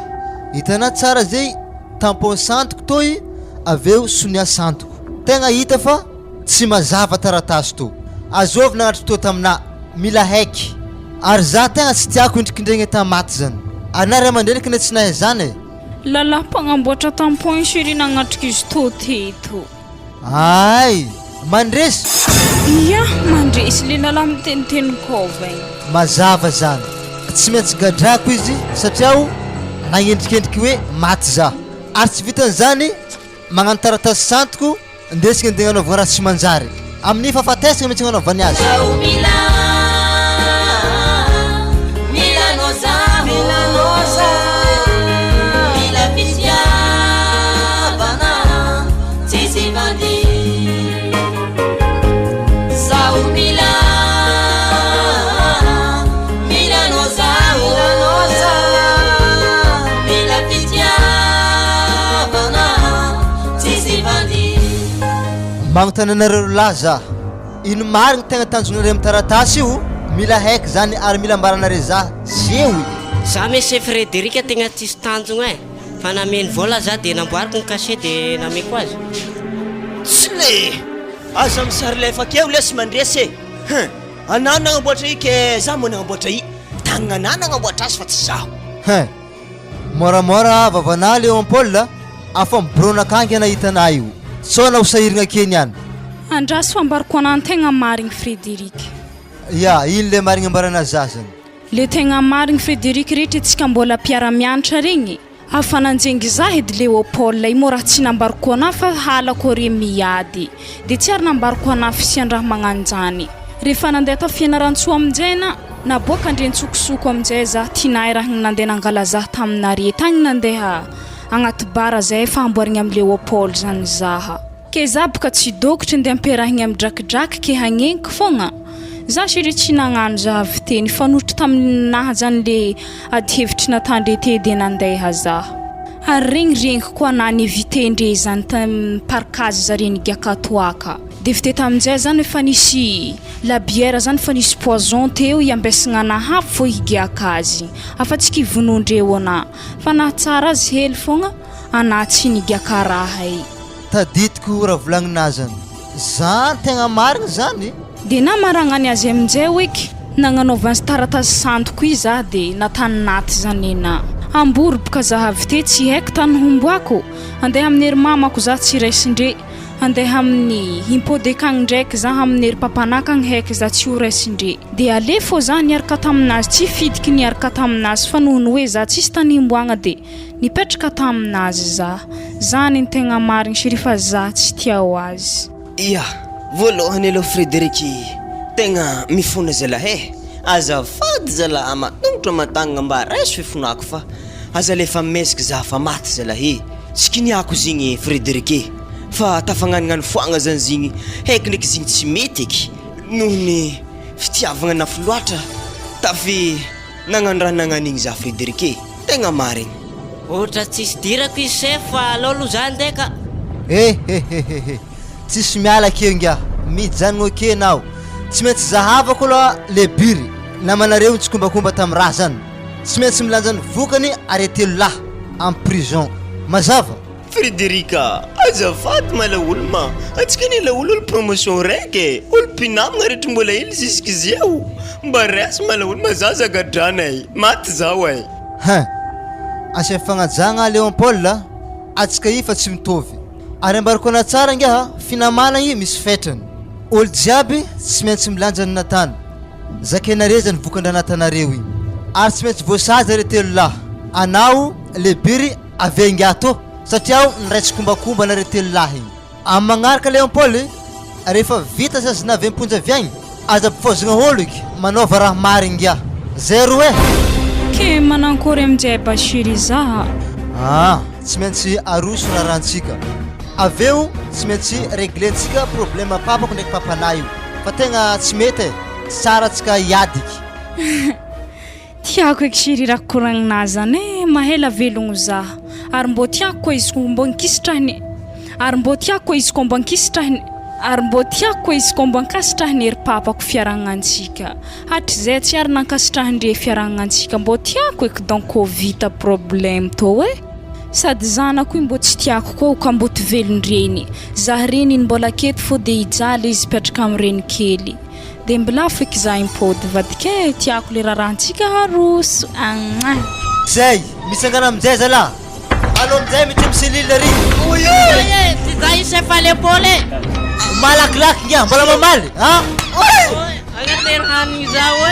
hitanao tsara zay tampon santoko toy aveo sonia santoko tegna hita fa tsy mazava taratasy to azovy nagnatry to tamina mila haiky ary za tegna tsy tiako indrikindregny tamaty zany ana ray aman-dreny tsy nahay zany lalahy mpagnamboatra tampon chéri nagnatrika izy to teto. Mandresy mandresy le lalahy miteniteny kovagny mazava zany tsy maintsy gadrako izy satria nagnendrikendriky hoe maty za ary tsy vitan'izany magnano taratasy santoko ndesika andeha anaovana raha tsy manjary amin'ny fahafatesana mihitsy anaovany azy. Mila Fitiavana tsisy vady zao Mila noza Mila Fitiavana tsisy vady magnontany anareo laza ino marigny tegna tanjonareo amin'ny taratasy io mila haiky zany ary mila ambaranareo za zeo za mese Frédéric tegna tsisy tanjogna fa nameny vola za de namboariko ny cachet de nameko azy. Paoly aza misary lefakeo lesy mandresy anao nagnamboatra i ke za moa nagnamboatra i tagnana nagnamboatra azy fa tsy zaho moramora vavana Léon Paul afa miborona kangy anahitana io so na usahirina keny any andraso fambariko anany tegna marigny Frédéric ya ino le marigny ambarana zazany le tegna marigny Frédéric rehetra tsika mbola mpiara-mianatra regny afa nanjengy za edy Léopold i mora tsy nambariko ana fa halako re miady de tsy ary nambariko ana fisiandraha magnanjany rehefa nandeha ta fianaran-tsoa aminjayna naboaka andrentsokosoko aminjay za tinay raha nandeha nangala za taminare tagny nandeha agnaty bara zay fa amboarigny am Léopold zany zaha ke za boka tsy dokotry ndeha amperahigny am drakidraky ke hagneniko fogna za siri tsy nagnano za viteny fanotry taminaha zany le ady hevitry natandre tedy nandeha za ary regny koa nany vitendre zany parkazy zareny giakatoaka de vite taminjay zany efa nisy la bière zany fa nisy poison teo iambesagna naha fo higiakazy afatsika ivonondreo ana fa na tsara azy hely fogna anatsy nigiakaraha i taditiko raha volagnina zany za tegna marigny zany de na maragnany azy aminjay weky nagnanaovany taratasy santoko i za de natany naty zany na ambory boka za havite tsy haiko tany homboako andeha amin'ny ery mamako za tsy raisindre andeha amin'ny impodekagny ndraiky za amin'ny ery papanakagny haiko za tsy ho raisindre de ale fô za niaraka taminazy tsy fidiky niaraka taminazy fa nohony hoe za tsisy tany himboagna de nipetraka taminazy za zany ny tegna marigny sherifa za tsy tia ho azy ia voalohany aloha Frédéric tegna mifona zalahy azafady zalahy matongotra matagna mba raiso fifonako fa aza lefa mesika za fa maty zalahy tsy kiniako zigny Frédéric fa tafagnanignany foagna zany zigny haiko ndraiky zigny tsy mety eky nohony fitiavagna nafo loatra tafy nagnano raha nagnanigny za Frédéric tegna marigny ohatra tsisy dirako izy se fa lolo zany ndeka tsisy miala akeo ngia mijanogno ake nao tsy maintsy zahavako aloha le bury namanareo tsy kombakomba tamin'ny raha zany tsy maintsy milanjany vokany arrêtelo lahy en prison mazava Frédéric azafady mala oloma atsika nila olo promotion raiky olo mpinamagna rehetra mbola ily ziska zeo mba rasy mala oloma za zagadrana maty zao asia fagnajagna Léon Paul atsika i fa tsy mitovy ary ambariko ana tsara ngia finamana i misy fetrany olo jiaby tsy maintsy milanjany natany zakenare zany vokan-dranatanareo igny ary tsy maintsy voasazy aretelo lahy anao le biry avenga to satria niraitsy kombakomba naretelo lahy igny amin'ny magnaraka Léon Paul rehefa vita zazy navem-ponja viagny aza mpifozagna olo iky manaova raha marigny ngia zero ke manankory aminjay Bashiri za tsy maintsy aroso raha rantsika aveo tsy maintsy réglentsika problème papako ndraiky papana io fa tegna tsy mety tsara tsika iadiky tiako eky Shiri raha koragninazy zany mahela velogno za ary mbô tiako koa izy mbo nkisitrahany ary mbô tiako koa izy mbo nkisitrahany ary mbô tiako koa izy mbo nkasitrahany ery papako fiaragnantsika hatry zay tsy ary nankasitrahandre fiaragnantsika mbô tiako eky donc vita problème to sady zanako io mbô tsy tiako koa ka mbô ty velondreny za reny mbola aketo fô de hijaly izy petraka am'reny kely de mbola feky za impody vadike tiako le rarantsika haroso zay misangana aminjay zala alo aminjay mety miselile ry ty za isefa Léopold malakilaky ngia mbola mamaly agnatery hanigny zao